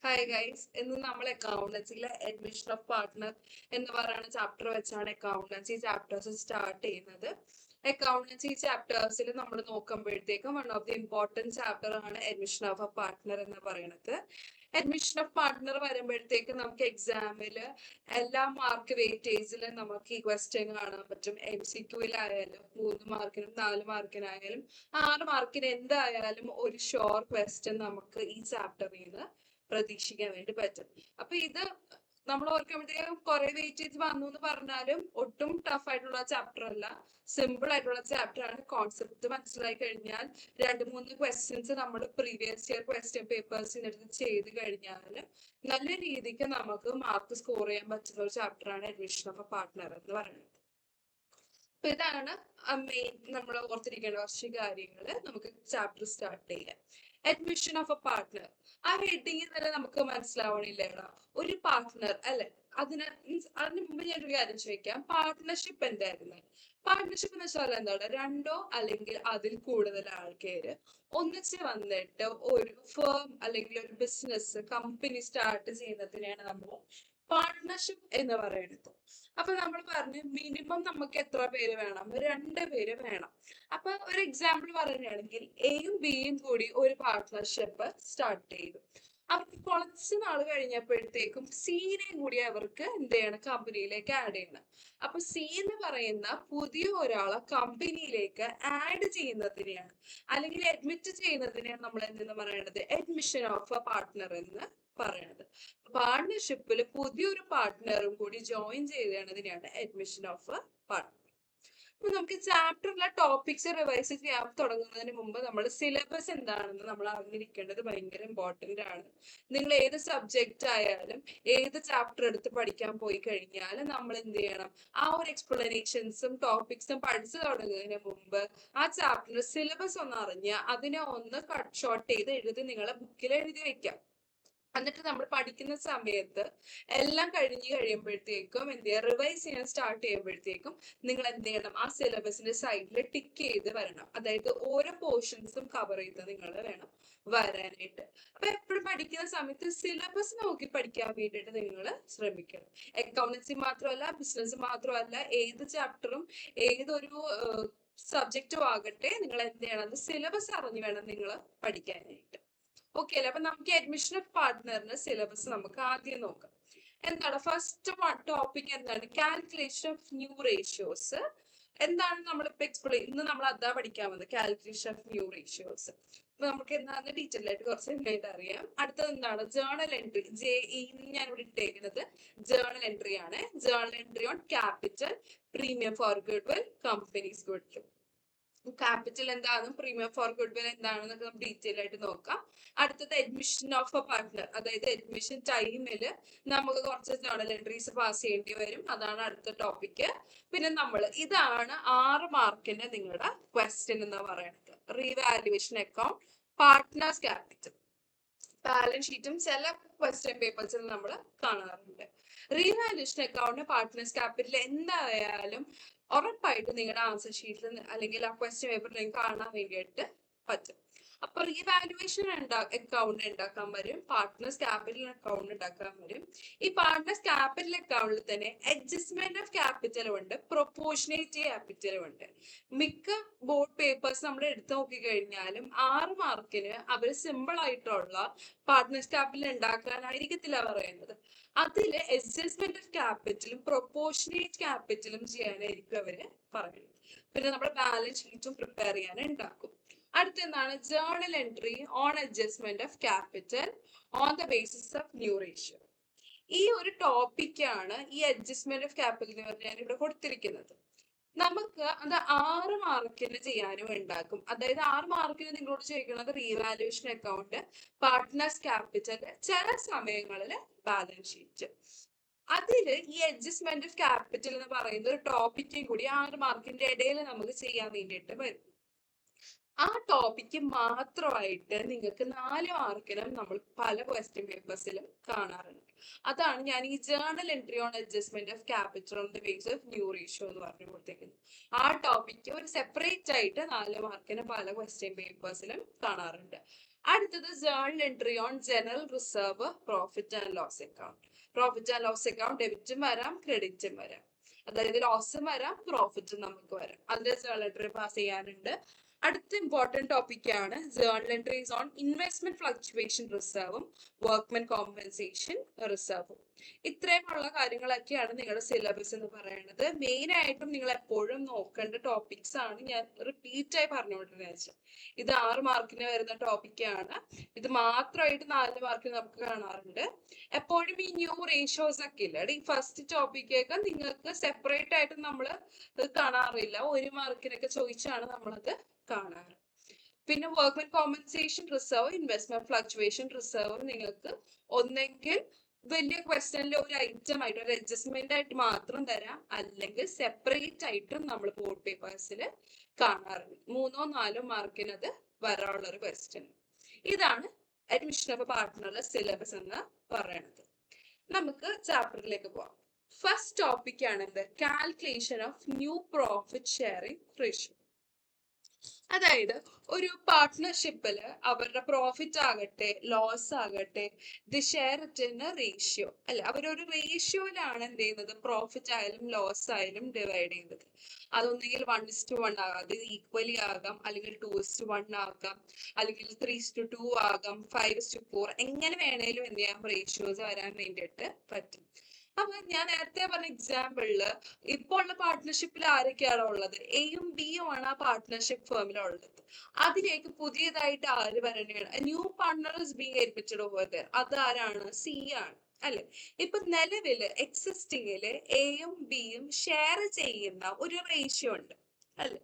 Hi guys, ഇന്ന് നമ്മൾ അക്കൗണ്ടൻസിയിലെ admission of partner എന്ന് പറയുന്ന ചാപ്റ്റർ വെച്ചാണ് അക്കൗണ്ടൻസി ചാപ്റ്റേഴ്സ് സ്റ്റാർട്ട് ചെയ്യുന്നത്. അക്കൗണ്ടൻസി ചാപ്റ്റേഴ്സിൽ നമ്മൾ നോക്കുമ്പോഴത്തേക്കും one of the important chapter ആണ് അഡ്മിഷൻ ഓഫ് എ പാർട്ട്ണർ എന്ന് പറയുന്നത്. അഡ്മിഷൻ ഓഫ് പാർട്ട്ണർ വരുമ്പോഴത്തേക്ക് നമുക്ക് എക്സാമിൽ എല്ലാ മാർക്ക് വെയിറ്റേജിലും നമുക്ക് ഈ ക്വസ്റ്റ്യൻ കാണാൻ പറ്റും. MCQയിലായാലും 3 മാർക്കിനും 4 മാർക്കിനായാലും 6 മാർക്കിന് എന്തായാലും ഒരു ഷോർ ക്വസ്റ്റ്യൻ നമുക്ക് ഈ ചാപ്റ്ററിൽ നിന്ന് പ്രതീക്ഷിക്കാൻ വേണ്ടി പറ്റും. അപ്പൊ ഇത് നമ്മൾ ഓർക്കുമ്പോഴത്തേക്കും കുറെ വെയിറ്റേജ് വന്നു എന്ന് പറഞ്ഞാലും ഒട്ടും ടഫ് ആയിട്ടുള്ള ചാപ്റ്റർ അല്ല, സിമ്പിൾ ആയിട്ടുള്ള ചാപ്റ്റർ ആണ്. കോൺസെപ്റ്റ് മനസ്സിലായി കഴിഞ്ഞാൽ 2-3 ക്വസ്റ്റ്യൻസ് നമ്മൾ പ്രീവിയസ് ഇയർ ക്വസ്റ്റ്യൻ പേപ്പേഴ്സിന് എടുത്ത് ചെയ്ത് കഴിഞ്ഞാൽ നല്ല രീതിക്ക് നമുക്ക് മാർക്ക് സ്കോർ ചെയ്യാൻ പറ്റുന്ന ഒരു ചാപ്റ്റർ ആണ് അഡ്മിഷൻ ഓഫ് എ പാർട്ട്ണർ എന്ന് പറയുന്നത്. അപ്പൊ ഇതാണ് മെയിൻ നമ്മൾ ഓർത്തിരിക്കേണ്ട കുറച്ച് കാര്യങ്ങൾ. നമുക്ക് ചാപ്റ്റർ സ്റ്റാർട്ട് ചെയ്യാം. അഡ്മിഷൻ ഓഫ് എ പാർട്ട്ണർ, ആ ഹെഡിങ്ങിൽ തന്നെ നമുക്ക് മനസ്സിലാവണില്ലേടാ ഒരു പാർട്ട്ണർ അല്ലെ. അതിന് മുമ്പ് ഞാനൊരു കാര്യം ചോദിക്കാം, പാർട്ട്ണർഷിപ്പ് എന്തായിരുന്നു? പാർട്ട്ണർഷിപ്പ് എന്ന് വെച്ചാൽ എന്താണ്? 2 അല്ലെങ്കിൽ അതിൽ കൂടുതൽ ആൾക്കാര് ഒന്നിച്ച് വന്നിട്ട് ഒരു ഫേം അല്ലെങ്കിൽ ഒരു ബിസിനസ് കമ്പനി സ്റ്റാർട്ട് ചെയ്യുന്നതിനെയാണ് നമ്മൾ പാർട്ട്ണർഷിപ്പ് എന്ന് പറയുന്നത്. അപ്പൊ നമ്മൾ പറഞ്ഞു മിനിമം നമുക്ക് എത്ര പേര് വേണം? 2 പേര് വേണം. അപ്പൊ ഒരു എക്സാമ്പിൾ പറയുകയാണെങ്കിൽ എയും ബിയും കൂടി ഒരു പാർട്ട്ണർഷിപ്പ് സ്റ്റാർട്ട് ചെയ്തു. അവർക്ക് കുറച്ച് നാൾ കഴിഞ്ഞപ്പോഴത്തേക്കും സീനെയും കൂടി അവർക്ക് എന്ത് ചെയ്യണം? കമ്പനിയിലേക്ക് ആഡ് ചെയ്യണം. അപ്പൊ സി എന്ന് പറയുന്ന പുതിയ ഒരാളെ കമ്പനിയിലേക്ക് ആഡ് ചെയ്യുന്നതിനെയാണ് അല്ലെങ്കിൽ അഡ്മിറ്റ് ചെയ്യുന്നതിനെയാണ് നമ്മൾ എന്തെന്ന് പറയുന്നത്? അഡ്മിഷൻ ഓഫ് എ പാർട്ട്ണർ എന്ന് പറയുന്നത്. പാർട്ട്ണർഷിപ്പിൽ പുതിയൊരു പാർട്ട്ണറും കൂടി ജോയിൻ ചെയ്തതിനെയാണ് അഡ്മിഷൻ ഓഫ് എ പാർട്ട്ണർ. അപ്പൊ നമുക്ക് ചാപ്റ്ററിലെ ടോപ്പിക്സ് റിവൈസ് ചെയ്യാൻ തുടങ്ങുന്നതിന് മുമ്പ് നമ്മൾ സിലബസ് എന്താണെന്ന് നമ്മൾ അറിഞ്ഞിരിക്കേണ്ടത് ഭയങ്കര ഇമ്പോർട്ടന്റ് ആണ്. നിങ്ങൾ ഏത് സബ്ജക്റ്റ് ആയാലും ഏത് ചാപ്റ്റർ എടുത്ത് പഠിക്കാൻ പോയി കഴിഞ്ഞാൽ നമ്മൾ എന്ത് ചെയ്യണം? ആ ഒരു എക്സ്പ്ലനേഷൻസും ടോപ്പിക്സും പഠിച്ചു തുടങ്ങുന്നതിന് മുമ്പ് ആ ചാപ്റ്ററിന്റെ സിലബസ് ഒന്ന് അറിഞ്ഞ് അതിനെ ഒന്ന് കട്ട് ഷോർട്ട് ചെയ്ത് എഴുതി നിങ്ങളെ ബുക്കിൽ എഴുതി വെക്കാം. എന്നിട്ട് നമ്മൾ പഠിക്കുന്ന സമയത്ത് എല്ലാം കഴിഞ്ഞ് കഴിയുമ്പോഴത്തേക്കും എന്ത് ചെയ്യുക? റിവൈസ് ചെയ്യാൻ സ്റ്റാർട്ട് ചെയ്യുമ്പോഴത്തേക്കും നിങ്ങൾ എന്ത് ചെയ്യണം? ആ സിലബസിന്റെ സൈഡിൽ ടിക്ക് ചെയ്ത് വരണം. അതായത് ഓരോ പോർഷൻസും കവർ ചെയ്ത് നിങ്ങൾ വേണം വരാനായിട്ട്. അപ്പൊ എപ്പോഴും പഠിക്കുന്ന സമയത്ത് സിലബസ് നോക്കി പഠിക്കാൻ വേണ്ടിയിട്ട് നിങ്ങൾ ശ്രമിക്കണം. അക്കൗണ്ടൻസി മാത്രമല്ല, ബിസിനസ് മാത്രമല്ല, ഏത് ചാപ്റ്ററും ഏതൊരു സബ്ജക്റ്റും ആകട്ടെ, നിങ്ങൾ എന്ത് ചെയ്യണം? സിലബസ് അറിഞ്ഞു വേണം നിങ്ങൾ പഠിക്കാനായിട്ട്. ഓക്കെ അല്ലേ? അപ്പൊ നമുക്ക് അഡ്മിഷൻ ഓഫ് പാർട്ട്ണറിന്റെ സിലബസ് നമുക്ക് ആദ്യം നോക്കാം. എന്താണ് ഫസ്റ്റ് ടോപ്പിക്? എന്താണ്? Calculation of new ratios. എന്താണ് നമ്മളിപ്പോ ഇന്ന് നമ്മൾ അതാ പഠിക്കാൻ വന്നത്, കാൽക്കുലേഷൻ ഓഫ് ന്യൂ റേഷ്യോസ്. നമുക്ക് എന്താണെന്ന് ഡീറ്റെയിൽ ആയിട്ട് കുറച്ച് കഴിഞ്ഞിട്ട് അറിയാം. അടുത്തത് എന്താണ്? Journal entry. JE ഞാൻ ഇവിടെ ഇട്ടേക്കുന്നത് ജേർണൽ എൻട്രി ആണ്. Journal entry on capital, premium for goodwill, companies goodwill. Capital എന്താണെന്നും പ്രീമിയം ഫോർ ഗുഡ്വിൽ എന്താണെന്നൊക്കെ നമുക്ക് ഡീറ്റെയിൽ ആയിട്ട് നോക്കാം. അടുത്തത് അഡ്മിഷൻ ഓഫ് എ പാർട്ട്ണർ, അതായത് അഡ്മിഷൻ ടൈമിൽ നമുക്ക് കുറച്ച് ജേർണൽ എൻട്രീസ് പാസ് ചെയ്യേണ്ടി വരും. അതാണ് അടുത്ത ടോപ്പിക്ക്. പിന്നെ ഇതാണ് 6 മാർക്കിന്റെ നിങ്ങളുടെ ക്വസ്റ്റ്യൻ എന്ന് പറയുന്നത്. Revaluation account, partners capital, balance ഷീറ്റും ചില ക്വസ്റ്റ്യൻ പേപ്പേഴ്സിൽ നമ്മൾ കാണാറുണ്ട്. റീവാലുവേഷൻ അക്കൗണ്ട്, പാർട്ട്നേഴ്സ് ക്യാപിറ്റൽ എന്തായാലും ഉറപ്പായിട്ട് നിങ്ങളുടെ ആൻസർ ഷീറ്റിൽ അല്ലെങ്കിൽ ആ ക്വസ്റ്റ്യൻ പേപ്പറിൽ നിങ്ങൾക്ക് കാണാൻ വേണ്ടിയിട്ട് പറ്റും. അപ്പൊ റീവാലുവേഷൻ അക്കൗണ്ട് ഉണ്ടാക്കാൻ വരും, പാർട്ട്നേഴ്സ് ക്യാപിറ്റൽ അക്കൗണ്ട് ഉണ്ടാക്കാൻ വരും. ഈ പാർട്ട്നേഴ്സ് ക്യാപിറ്റൽ അക്കൗണ്ടിൽ തന്നെ അഡ്ജസ്റ്റ്മെന്റ് ഓഫ് ക്യാപിറ്റലും ഉണ്ട്, പ്രൊപ്പോർഷനേറ്റ് ക്യാപിറ്റലും ഉണ്ട്. മിക്ക ബോർഡ് പേപ്പേഴ്സ് നമ്മൾ എടുത്തു നോക്കി കഴിഞ്ഞാലും 6 മാർക്കിന് അവർ സിമ്പിൾ ആയിട്ടുള്ള പാർട്ട്നേഴ്സ് ക്യാപിറ്റൽ ഉണ്ടാക്കാനായിരിക്കത്തില്ല പറയുന്നത്. അതില് അഡ്ജസ്റ്റ്മെന്റ് ഓഫ് ക്യാപിറ്റലും പ്രൊപ്പോർഷനേറ്റ് ക്യാപിറ്റലും ചെയ്യാനായിരിക്കും അവര് പറയുന്നത്. പിന്നെ നമ്മൾ ബാലൻസ് ഷീറ്റും പ്രിപ്പയർ ചെയ്യാൻ ഉണ്ടാക്കും. അടുത്ത എന്താണ്? Journal entry on adjustment of capital on the basis of new ratio. ഈ ഒരു ടോപ്പിക്കാണ് ഈ അഡ്ജസ്റ്റ്മെന്റ് ഓഫ് ക്യാപിറ്റൽ എന്ന് പറഞ്ഞാൽ ഇവിടെ കൊടുത്തിരിക്കുന്നത്. നമുക്ക് അത് 6 മാർക്കിന് ചെയ്യാനും ഉണ്ടാക്കും. അതായത് 6 മാർക്കിന് നിങ്ങളോട് ചോദിക്കുന്നത് റീവാലുവേഷൻ അക്കൗണ്ട്, പാർട്ട്നേഴ്സ് ക്യാപിറ്റൽ, ചില സമയങ്ങളിൽ ബാലൻസ് ഷീറ്റ്. അതില് ഈ അഡ്ജസ്റ്റ്മെന്റ് ഓഫ് ക്യാപിറ്റൽ എന്ന് പറയുന്ന ഒരു ടോപ്പിക്കും കൂടി 6 മാർക്കിന്റെ ഇടയിൽ നമുക്ക് ചെയ്യാൻ വേണ്ടിയിട്ട് വരും. ആ ടോപ്പിക്ക് മാത്രമായിട്ട് നിങ്ങൾക്ക് 4 മാർക്കിനും നമ്മൾ പല ക്വസ്റ്റ്യൻ പേപ്പേഴ്സിലും കാണാറുണ്ട്. അതാണ് ഞാൻ ഈ journal entry on adjustment of capital on the base of new ratio എന്ന് പറഞ്ഞു കൊടുത്തേക്കുന്നത്. ആ ടോപ്പിക്ക് ഒരു സെപ്പറേറ്റ് ആയിട്ട് 4 മാർക്കിന് പല ക്വസ്റ്റ്യൻ പേപ്പേഴ്സിലും കാണാറുണ്ട്. അടുത്തത് journal entry on general reserve profit and loss account. Profit and loss account ഡെബിറ്റും വരാം ക്രെഡിറ്റും വരാം. അതായത് ലോസും വരാം പ്രോഫിറ്റും നമുക്ക് വരാം. അതിന്റെ ജേണൽ എൻട്രി പാസ് ചെയ്യാനുണ്ട്. അടുത്ത ഇമ്പോർട്ടന്റ് ടോപ്പിക് ആണ് journal entries on investment fluctuation റിസർവും വർക്ക്മെൻ കോമ്പൻസേഷൻ റിസർവും. ഇത്രയുമുള്ള കാര്യങ്ങളൊക്കെയാണ് നിങ്ങളുടെ സിലബസ് എന്ന് പറയുന്നത്. മെയിൻ ആയിട്ടും നിങ്ങൾ എപ്പോഴും നോക്കേണ്ട ടോപ്പിക്സ് ആണ് ഞാൻ റിപ്പീറ്റ് ആയി പറഞ്ഞുകൊണ്ടിരുന്നത്. ഇത് 6 മാർക്കിന് വരുന്ന ടോപ്പിക്കാണ്. ഇത് മാത്രമായിട്ട് 4 മാർക്കിന് നമുക്ക് കാണാറുണ്ട്. എപ്പോഴും ഈ ന്യൂ റേഷ്യോസ് ഒക്കെ ഇല്ല, ഈ ഫസ്റ്റ് ടോപ്പിക്കൊക്കെ നിങ്ങൾക്ക് സെപ്പറേറ്റ് ആയിട്ട് നമ്മൾ കാണാറില്ല. 1 മാർക്കിനൊക്കെ ചോദിച്ചാണ് നമ്മളത് കാണാറ്. പിന്നെ workmen compensation reserve, investment fluctuation reserve നിങ്ങൾക്ക് ഒന്നെങ്കിൽ വലിയ ക്വസ്റ്റനിൽ ഒരു ഐറ്റം ആയിട്ട് ഒരു അഡ്ജസ്റ്റ്മെന്റ് ആയിട്ട് മാത്രം തരാം, അല്ലെങ്കിൽ സെപ്പറേറ്റ് ആയിട്ടും നമ്മൾ ബോർഡ് പേപ്പേഴ്സിൽ കാണാറുണ്ട്. 3 or 4 മാർക്കിന് അത് വരാനുള്ള ഒരു ക്വസ്റ്റ്യൻ. ഇതാണ് അഡ്മിഷൻ ഓഫ് പാർട്ട്ണറുടെ സിലബസ് എന്ന് പറയുന്നത്. നമുക്ക് ചാപ്റ്ററിലേക്ക് പോവാം. ഫസ്റ്റ് ടോപ്പിക് ആണ് എന്ത്? Calculation of new profit sharing ratio. അതായത് ഒരു പാർട്ട്ണർഷിപ്പില് അവരുടെ പ്രോഫിറ്റ് ആകട്ടെ ലോസ് ആകട്ടെ the share it in ratio അല്ലെ, അവരൊരു റേഷ്യോയിലാണ് എന്ത് ചെയ്യുന്നത്, പ്രോഫിറ്റ് ആയാലും ലോസ് ആയാലും ഡിവൈഡ് ചെയ്യുന്നത്. അതൊന്നെങ്കിൽ 1:1 ആകാം, അത് ഈക്വലി ആകാം, അല്ലെങ്കിൽ 2:1 ആകാം, അല്ലെങ്കിൽ 3:2 ആകാം, 5:4, എങ്ങനെ വേണേലും എന്ത് ചെയ്യാം, റേഷ്യോസ് വരാൻ വേണ്ടിയിട്ട് പറ്റും. അപ്പൊ ഞാൻ നേരത്തെ പറഞ്ഞ എക്സാമ്പിളില് ഇപ്പോൾ ഉള്ള പാർട്ട്ണർഷിപ്പിൽ ആരൊക്കെയാണോ ഉള്ളത്? എയും ബിയും ആണ് ആ പാർട്ട്ണർഷിപ്പ് ഫേമിലുള്ളത്. അതിലേക്ക് പുതിയതായിട്ട് ആര് വരണയാണ്? New partner is being admitted over there. അത് ആരാണ്? സി ആണ് അല്ലെ. ഇപ്പൊ നിലവില് എക്സിസ്റ്റിംഗില് എയും ബിയും ഷെയർ ചെയ്യുന്ന ഒരു റേഷ്യോ ഉണ്ട് അല്ലെ.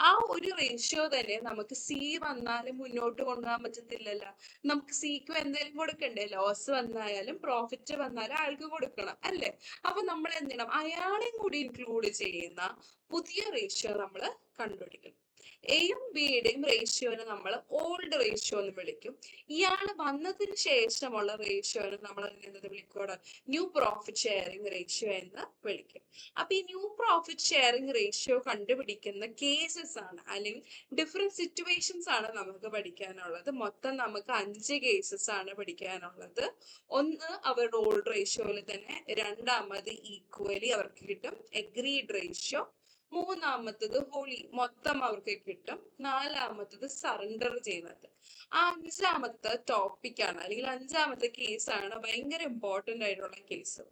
ആ ഒരു റേഷ്യോ തന്നെ നമുക്ക് സി വന്നാലും മുന്നോട്ട് കൊണ്ടുപോകാൻ പറ്റത്തില്ലല്ലോ. നമുക്ക് സിക്കും എന്തെങ്കിലും കൊടുക്കണ്ടേ? ലോസ് വന്നാലും പ്രോഫിറ്റ് വന്നാലും ആൾക്ക് കൊടുക്കണം അല്ലെ. അപ്പൊ നമ്മൾ എന്ത് ചെയ്യണം? അയാളെയും കൂടി ഇൻക്ലൂഡ് ചെയ്യുന്ന പുതിയ റേഷ്യോ നമ്മൾ കണ്ടുപിടിക്കണം. എയും ബിയുടെയും റേഷ്യോനെ നമ്മൾ ഓൾഡ് റേഷ്യോ എന്ന് വിളിക്കും. ഇയാൾ വന്നതിന് ശേഷമുള്ള റേഷ്യോനെ നമ്മൾ എന്ത് വിളിക്കൂടെ? ന്യൂ പ്രോഫിറ്റ് ഷെയറിംഗ് റേഷ്യോ എന്ന് വിളിക്കും. അപ്പൊ ഈ ന്യൂ പ്രോഫിറ്റ് ഷെയറിംഗ് റേഷ്യോ കണ്ടുപിടിക്കുന്ന കേസസ് ആണ്, അല്ലെങ്കിൽ ഡിഫറെന്റ് സിറ്റുവേഷൻസ് ആണ് നമുക്ക് പഠിക്കാനുള്ളത്. മൊത്തം നമുക്ക് 5 കേസസ് ആണ് പഠിക്കാനുള്ളത്. ഒന്ന് അവരുടെ ഓൾഡ് റേഷ്യോയിൽ തന്നെ, രണ്ടാമത് ഈക്വലി അവർക്ക് കിട്ടും എഗ്രീഡ് റേഷ്യോ, മൂന്നാമത്തത് ഹോളി മൊത്തം അവർക്ക് കിട്ടും, നാലാമത്തത് സറണ്ടർ ചെയ്യുന്നത്. ആ 5ാമത്തെ ടോപ്പിക്കാണ്, അല്ലെങ്കിൽ 5ാമത്തെ കേസാണ് ഭയങ്കര ഇമ്പോർട്ടന്റ് ആയിട്ടുള്ള കേസ്.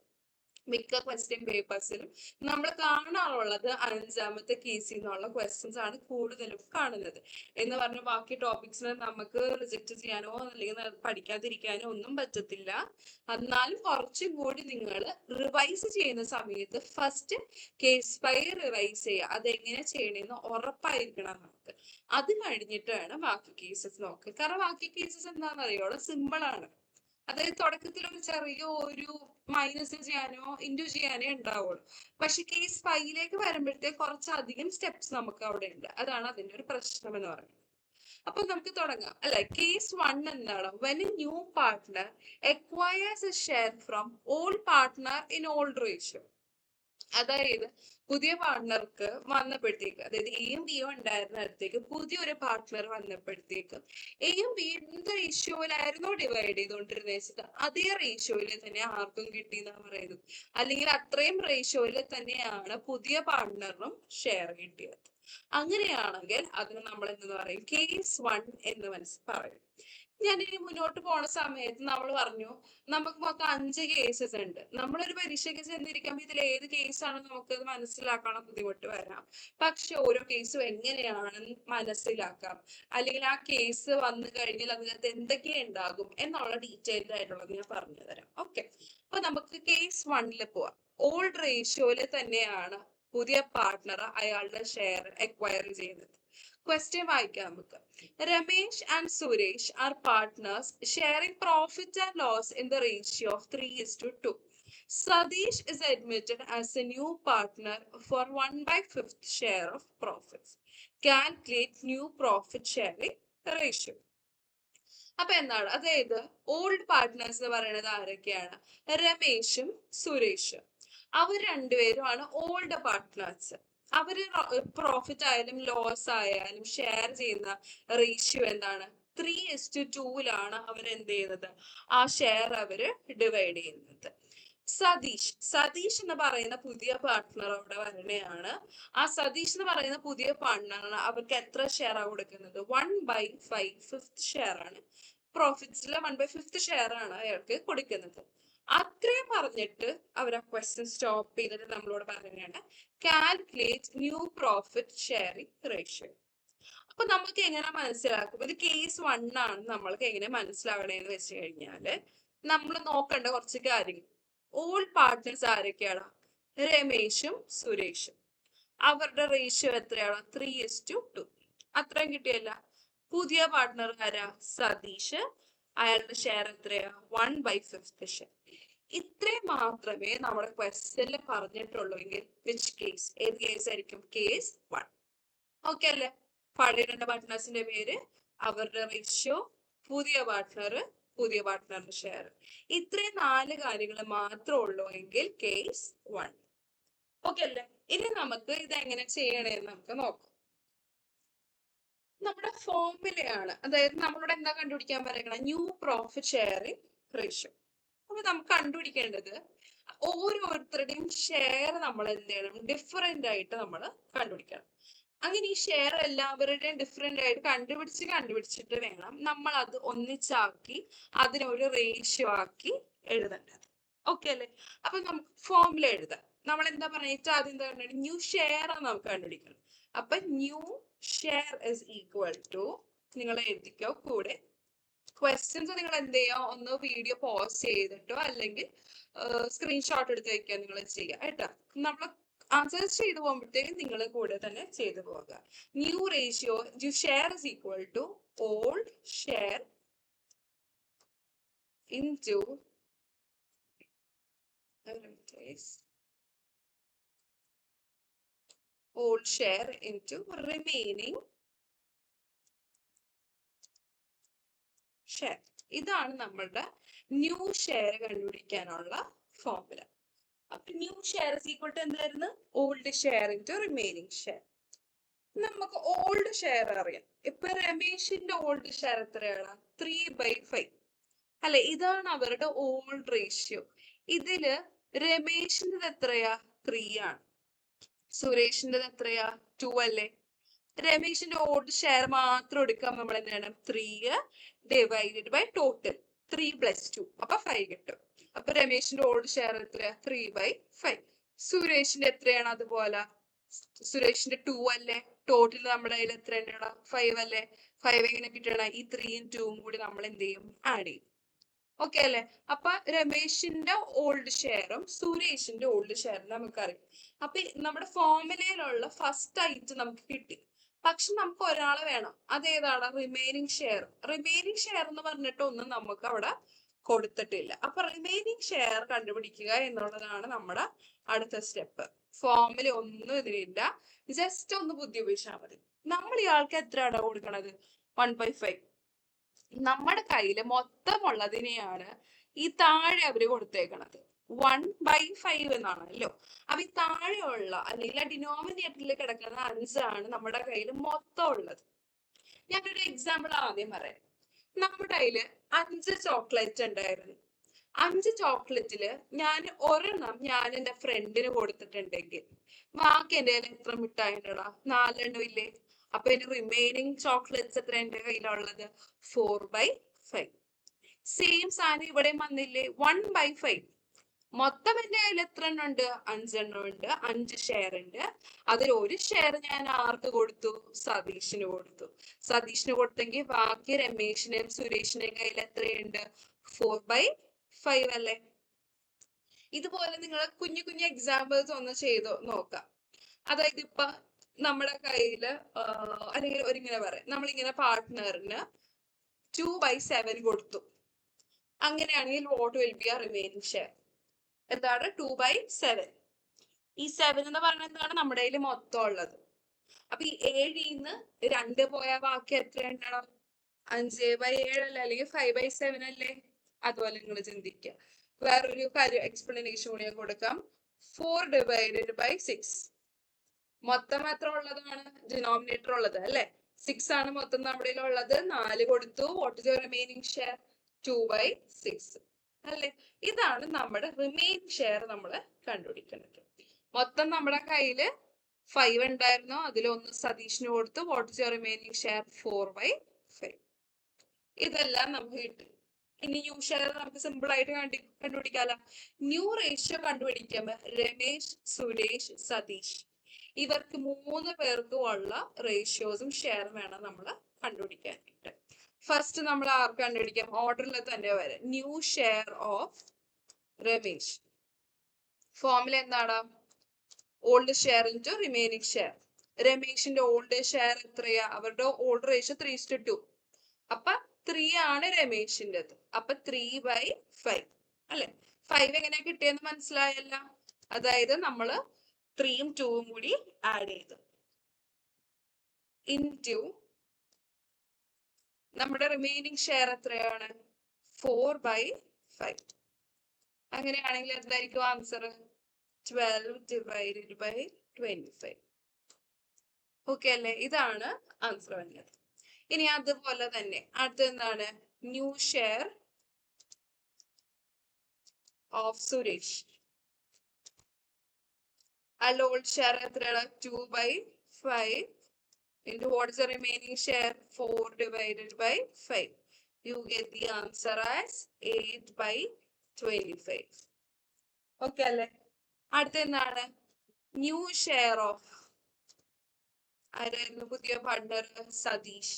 മിക്ക ക്വസ്റ്റ്യൻ പേപ്പേഴ്സിലും നമ്മൾ കാണാറുള്ളത് 5ാമത്തെ കേസിൽ നിന്നുള്ള ക്വസ്റ്റ്യൻസ് ആണ് കൂടുതലും കാണുന്നത്. എന്ന് പറഞ്ഞ ബാക്കി ടോപ്പിക്സിനെ നമുക്ക് റിജക്ട് ചെയ്യാനോ അല്ലെങ്കിൽ പഠിക്കാതിരിക്കാനോ ഒന്നും പറ്റത്തില്ല. എന്നാലും കുറച്ചും കൂടി നിങ്ങൾ റിവൈസ് ചെയ്യുന്ന സമയത്ത് ഫസ്റ്റ് കേസ് ഫയൽ റിവൈസ് ചെയ്യുക. അതെങ്ങനെ ചെയ്യണമെന്ന് ഉറപ്പായിരിക്കണം നമുക്ക്. അത് കഴിഞ്ഞിട്ട് വേണം ബാക്കി കേസസ് നോക്കുക. കാരണം ബാക്കി കേസസ് എന്താണെന്നറിയോ, സിമ്പിൾ ആണ്. അതായത് തുടക്കത്തിൽ ഒരു ചെറിയ ഒരു മൈനസ് ചെയ്യാനോ ഇൻറ്റു ചെയ്യാനോ ഉണ്ടാവുള്ളൂ. പക്ഷെ കേസ് 5ലേക്ക് വരുമ്പോഴത്തേക്ക് കുറച്ചധികം സ്റ്റെപ്സ് നമുക്ക് അവിടെ ഉണ്ട്. അതാണ് അതിന്റെ ഒരു പ്രശ്നം എന്ന് പറയുന്നത്. അപ്പൊ നമുക്ക് തുടങ്ങാം അല്ലെ. കേസ് 1 എന്താണ്? When A new partner acquires a share from old partner in old ratio. അതായത് പുതിയ പാർട്ട്ണർക്ക് വന്നപ്പോഴത്തേക്ക്, അതായത് എയും ബിയും ഉണ്ടായിരുന്നിടത്തേക്ക് പുതിയൊരു പാർട്ട്ണർ വന്നപ്പോഴത്തേക്ക് എയും ബിയും എന്ത് റേഷ്യോയിലായിരുന്നോ ഡിവൈഡ് ചെയ്തുകൊണ്ടിരുന്ന വെച്ചിട്ട് അതേ റേഷ്യോയിൽ തന്നെ ആർക്കും കിട്ടി എന്നാണ് പറയുന്നത്. അല്ലെങ്കിൽ അത്രയും റേഷ്യോയിൽ തന്നെയാണ് പുതിയ പാർട്ട്ണറിനും ഷെയർ കിട്ടിയത്. അങ്ങനെയാണെങ്കിൽ അതിന് നമ്മൾ എന്തെന്ന് പറയും? കേസ് 1 എന്ന് പറയും. ഞാൻ ഇനി മുന്നോട്ട് പോണ സമയത്ത് നമ്മൾ പറഞ്ഞു നമുക്ക് മൊത്തം 5 കേസസ് ഉണ്ട്. നമ്മളൊരു പരീക്ഷയ്ക്ക് ചെന്നിരിക്കുമ്പോൾ ഇതിൽ ഏത് കേസാണ് നമുക്ക് മനസ്സിലാക്കാൻ ബുദ്ധിമുട്ട് വരാം. പക്ഷെ ഓരോ കേസും എങ്ങനെയാണെന്ന് മനസ്സിലാക്കാം, അല്ലെങ്കിൽ ആ കേസ് വന്നു കഴിഞ്ഞാൽ അതിനകത്ത് എന്തൊക്കെ ഉണ്ടാകും എന്നുള്ള ഡീറ്റെയിൽഡ് ആയിട്ടുള്ളത് ഞാൻ പറഞ്ഞു തരാം. ഓക്കെ, അപ്പൊ നമുക്ക് കേസ് 1 പോവാം. ഓൾഡ് റേഷ്യോയിൽ തന്നെയാണ് പുതിയ പാർട്ട്ണർ അയാളുടെ ഷെയർ അക്വയർ ചെയ്യുന്നത്. ക്വസ്റ്റ്യൻ വായിക്കാം നമുക്ക്. Ramesh and Suresh are partners sharing profit and loss in the ratio of 3:2. Sadish is admitted as a new partner for 1/5 share of profits. Calculate new profit sharing ratio. അപ്പൊ എന്താണ്? അതായത് old partners എന്ന് പറയുന്നത് ആരൊക്കെയാണ്? രമേശും സുരേഷും. അവർ രണ്ടുപേരുമാണ് old partners. അവര് profit ആയാലും loss ആയാലും ഷെയർ ചെയ്യുന്ന റേഷ്യോ എന്താണ്? 3:2 അവർ എന്ത് ചെയ്യുന്നത്, ആ ഷെയർ അവര് ഡിവൈഡ് ചെയ്യുന്നത്. സതീഷ് എന്ന് പറയുന്ന പുതിയ പാർട്ട്ണർ അവിടെ വരണയാണ്. ആ സതീഷ് എന്ന് പറയുന്ന പുതിയ പാർട്ട്ണറിന് അവർക്ക് എത്ര ഷെയർ ആ കൊടുക്കുന്നത്? 1/5 ഫിഫ്ത് ഷെയർ ആണ്. പ്രോഫിറ്റ്സിലെ 1/5 ഷെയർ ആണ് അയാൾക്ക് കൊടുക്കുന്നത്. അത്രയും പറഞ്ഞിട്ട് അവർ ആ ക്വസ്റ്റ്യൻ സ്റ്റോപ്പ് ചെയ്തിട്ട് നമ്മളോട് പറയുകയാണ് calculate new profit sharing ratio. അപ്പൊ നമുക്ക് എങ്ങനെ മനസ്സിലാക്കും ഇത് കേസ് 1 ആണ്? നമ്മൾക്ക് എങ്ങനെ മനസ്സിലാകണേന്ന് വെച്ച് കഴിഞ്ഞാല് നമ്മൾ നോക്കേണ്ട കുറച്ച് കാര്യങ്ങൾ. ഓൾ പാർട്ട്നേഴ്സ് ആരൊക്കെയാണ്? രമേശും സുരേഷും. അവരുടെ റേഷ്യോ എത്രയാണ്? 3:2. അത്രയും കിട്ടിയല്ല. പുതിയ പാർട്ട്ണർ ആരാ? സതീഷ്. അയാളുടെ ഷെയർ എത്രയാ? 1/5 ഷെയർ. ഇത്രയും മാത്രമേ നമ്മുടെ ക്വസ്റ്റ്യനിൽ പറഞ്ഞിട്ടുള്ളൂ എങ്കിൽ വിച്ച് കേസ്? ഏത് കേസ് ആയിരിക്കും? കേസ് 1. ഓക്കെ അല്ലേ? പഴയ 2 പാർട്ട്നേഴ്സിന്റെ പേര്, അവരുടെ റേഷ്യോ, പുതിയ പാർട്ട്ണറുടെ ഷെയർ. ഇത്രയും 4 കാര്യങ്ങൾ മാത്രമേ ഉള്ളൂ എങ്കിൽ കേസ് 1. ഓക്കെ അല്ലേ? ഇനി നമുക്ക് ഇത് എങ്ങനെ ചെയ്യണേന്ന് നമുക്ക് നോക്കാം. നമ്മുടെ ഫോർമുലയാണ്, അതായത് നമ്മളോട് എന്താ കണ്ടുപിടിക്കാൻ പറയുന്നത്? New profit sharing ratio. അപ്പൊ നമുക്ക് കണ്ടുപിടിക്കേണ്ടത് ഓരോരുത്തരുടെയും ഷെയർ നമ്മൾ എന്ത് ചെയ്യണം? ഡിഫറെന്റ് ആയിട്ട് നമ്മൾ കണ്ടുപിടിക്കണം. അങ്ങനെ ഈ ഷെയർ എല്ലാവരുടെയും ഡിഫറെന്റ് ആയിട്ട് കണ്ടുപിടിച്ചിട്ട് വേണം നമ്മൾ അത് ഒന്നിച്ചാക്കി അതിനൊരു റേഷ്യോ ആക്കി എഴുതേണ്ടത്. ഓക്കെ അല്ലേ? അപ്പൊ നമുക്ക് ഫോർമുല എഴുതാം. നമ്മൾ എന്താ പറഞ്ഞിട്ട് ആദ്യം എന്താ കണ്ടത്? ന്യൂ ഷെയർ ആണ് നമുക്ക് കണ്ടുപിടിക്കണം. അപ്പൊ new share is equal to, നിങ്ങൾ എഴുതിക്കോ കൂടെ. ക്വസ്റ്റ്യൻസ് നിങ്ങൾ എന്ത് ചെയ്യുക? ഒന്ന് വീഡിയോ പോസ് ചെയ്തിട്ടോ അല്ലെങ്കിൽ സ്ക്രീൻഷോട്ട് എടുത്ത് വെക്കുക നിങ്ങൾ ചെയ്യുക കേട്ടോ. നമ്മൾ ആൻസർ ചെയ്തു പോകുമ്പോഴത്തേക്കും നിങ്ങൾ കൂടെ തന്നെ ചെയ്തു പോകുക. New ratio share is equal to old share into old share into remaining share. ഇതാണ് നമ്മളുടെ ന്യൂ ഷെയർ കണ്ടുപിടിക്കാനുള്ള ഫോർമുല. അപ്പൊ new share is equal to എന്തായിരുന്നു? Old share into remaining share. നമുക്ക് ഓൾഡ് ഷെയർ അറിയാം. ഇപ്പൊ രമേശിന്റെ ഓൾഡ് ഷെയർ എത്രയാണ്? 3/5 അല്ലെ? ഇതാണ് അവരുടെ ഓൾഡ് റേഷ്യോ. ഇതില് രമേശിന്റെ എത്രയാ? 3 ആണ്. സുരേഷിന്റെ എത്രയാ? 2 അല്ലേ? രമേശിന്റെ ഓൾഡ് ഷെയർ മാത്രം എടുക്കാൻ നമ്മൾ എന്താണ്? 3 ഡിവൈഡഡ് ബൈ ടോട്ടൽ 3 + 2, അപ്പൊ 5 കിട്ടും. അപ്പൊ രമേശിന്റെ ഓൾഡ് ഷെയർ എത്രയാ? 3/5. സുരേഷിന്റെ എത്രയാണ്? അതുപോലെ സുരേഷിന്റെ 2 അല്ലേ? ടോട്ടൽ നമ്മുടെ കയ്യിൽ എത്ര ഉണ്ടോ? 5 അല്ലേ? 5 എങ്ങനെ കിട്ടണം? ഈ 3ഉം 2ഉം കൂടി നമ്മൾ എന്ത് ചെയ്യും? ആഡ് ചെയ്യും. ഓക്കെ അല്ലെ? അപ്പൊ രമേശിന്റെ ഓൾഡ് ഷെയറും സുരേഷിന്റെ ഓൾഡ് ഷെയറും നമുക്കറിയാം. അപ്പൊ നമ്മുടെ ഫോർമുലയിലുള്ള ഫസ്റ്റ് ഐറ്റം നമുക്ക് കിട്ടി. പക്ഷെ നമുക്ക് ഒരാളെ വേണം. അതേതാണ്? Remaining share. റിമൈനിങ് ഷെയർ എന്ന് പറഞ്ഞിട്ട് ഒന്നും നമുക്ക് അവിടെ കൊടുത്തിട്ടില്ല. അപ്പൊ റിമൈനിങ് ഷെയർ കണ്ടുപിടിക്കുക എന്നുള്ളതാണ് നമ്മുടെ അടുത്ത സ്റ്റെപ്പ്. ഫോർമുല ഒന്നും ഇതിലില്ല, ജസ്റ്റ് ഒന്ന് ബുദ്ധി ഉപയോഗിച്ചാൽ മതി. നമ്മൾ ഇയാൾക്ക് എത്രയാണ് കൊടുക്കണത്? 1/5. നമ്മുടെ കയ്യില് മൊത്തമുള്ളതിനെയാണ് ഈ താഴെ അവര് കൊടുത്തേക്കണത്. 1/5 എന്നാണല്ലോ. അപ്പൊ ഈ താഴെയുള്ള അല്ലെങ്കിൽ ഡിനോമിനേറ്ററിൽ കിടക്കുന്ന 5 ആണ് നമ്മുടെ കയ്യിൽ മൊത്തം ഉള്ളത്. ഞാനൊരു എക്സാമ്പിൾ ആദ്യം പറയാം. നമ്മുടെ കയ്യില് 5 ചോക്ലേറ്റ് ഉണ്ടായിരുന്നു. 5 ചോക്ലേറ്റില് ഞാൻ ഒരെണ്ണം ഞാൻ എന്റെ ഫ്രണ്ടിന് കൊടുത്തിട്ടുണ്ടെങ്കിൽ ബാക്കി എന്റെ കയ്യിൽ എത്ര മിഠായി ഉണ്ടടാ? 4 എണ്ണം ഇല്ലേ? അപ്പൊ എന്റെ റിമൈനിങ് ചോക്ലേറ്റ്സ് എത്ര എന്റെ കയ്യിലുള്ളത്? 4/5. സെയിം സാധനം ഇവിടെ വന്നില്ലേ? 1/5. മൊത്തം എന്റെ കയ്യിൽ എത്ര എണ്ണം ഉണ്ട്? 5 എണ്ണം ഉണ്ട്. 5 ഷെയർ ഉണ്ട്. അതിൽ ഒരു ഷെയർ ഞാൻ ആർക്ക് കൊടുത്തു? സതീഷിന് കൊടുത്തു. സതീഷിന് കൊടുത്തെങ്കിൽ ബാക്കി രമേശിന്റെയും സുരേഷിന്റെയും കയ്യിൽ എത്രയുണ്ട്? 4/5 അല്ലേ? ഇതുപോലെ നിങ്ങൾ കുഞ്ഞു കുഞ്ഞു എക്സാമ്പിൾസ് ഒന്ന് ചെയ്ത് നോക്കാം. അതായത് ഇപ്പൊ നമ്മുടെ കയ്യില് അല്ലെങ്കിൽ ഒരിങ്ങനെ പറയാം, നമ്മളിങ്ങനെ പാർട്ട്ണറിന് 2/7 കൊടുത്തു. അങ്ങനെയാണെങ്കിൽ വാട്ട് വിൽ ബി ആ റിമൈനിങ് ഷെയർ? എന്താണ്? 2/7. ഈ 7 എന്ന് പറഞ്ഞാൽ എന്താണ്? നമ്മുടെ കയ്യിൽ മൊത്തം ഉള്ളത്. അപ്പൊ ഈ 7ന്ന് 2 പോയാൽ ബാക്കി എത്ര ഉണ്ടാവും? 5/7 അല്ലേ? അല്ലെങ്കിൽ 5/7 അല്ലേ? അതുപോലെ നിങ്ങൾ ചിന്തിക്കുക. വേറൊരു കാര്യം എക്സ്പ്ലനേഷൻ കൂടി ഞാൻ കൊടുക്കാം. 4/6. മൊത്തം എത്ര ഉള്ളതാണ്? ഡിനോമിനേറ്റർ ഉള്ളത് അല്ലെ? 6 ആണ് മൊത്തം നമ്മുടെ ഉള്ളത്. 4 കൊടുത്തു. What is your remaining share? 2/6 അല്ലെ? ഇതാണ് നമ്മുടെ റിമൈനിങ് ഷെയർ നമ്മൾ കണ്ടുപിടിക്കുന്നത്. മൊത്തം നമ്മുടെ കയ്യില് 5 ഉണ്ടായിരുന്നു. അതിലൊന്ന് സതീഷിന് കൊടുത്തു. What is your remaining share? 4/5. ഇതെല്ലാം നമുക്ക് കിട്ടി. ഇനി ന്യൂ ഷെയർ നമുക്ക് സിമ്പിൾ ആയിട്ട് കണ്ടുപിടിക്കാലോ. ന്യൂ റേഷ്യോ കണ്ടുപിടിക്കുമ്പോൾ രമേശ്, സുരേഷ്, സതീഷ് ഇവർക്ക് 3 പേർക്കും ഉള്ള റേഷ്യോസും ഷെയറും വേണം നമ്മൾ കണ്ടുപിടിക്കാനായിട്ട്. ഫസ്റ്റ് നമ്മൾ ആർക്ക് കണ്ടുപിടിക്കാം? ഓർഡറിൽ തന്നെ വരെ. New share of Ramesh. Formula എന്താണ്? Old share into remaining share. രമേശിന്റെ ഓൾഡ് ഷെയർ എത്രയാ? അവരുടെ ഓൾഡ് റേഷ്യോ 3:2. അപ്പൊ 3 ആണ് രമേശിൻ്റെത്. അപ്പൊ 3/5 അല്ലെ? 5 എങ്ങനെ കിട്ടിയെന്ന് മനസ്സിലായല്ല? അതായത് നമ്മള് 3ഉം 2ഉം കൂടി ആഡ് ചെയ്തു ഇൻറ്റു നമ്മുടെ റിമൈനിങ് ഷെയർ എത്രയാണ്? 4/5. അങ്ങനെയാണെങ്കിൽ എന്തായിരിക്കും ആൻസർ? 12/25. ഓക്കെ അല്ലേ? ഇതാണ് ആൻസർ വന്നത്. ഇനി അതുപോലെ തന്നെ അടുത്ത എന്താണ്? New share of Suresh. അയാളുടെ ഓൾഡ് ഷെയർ എത്രയാണ്? 2/5 into what is the remaining share? 4/5. You get the answer as 8/25. Okay അല്ലേ? അടുത്ത എന്താണ്? ന്യൂ ഷെയർ ഓഫ് ആരായിരുന്നു പുതിയ പാർട്ണർ? സതീഷ്.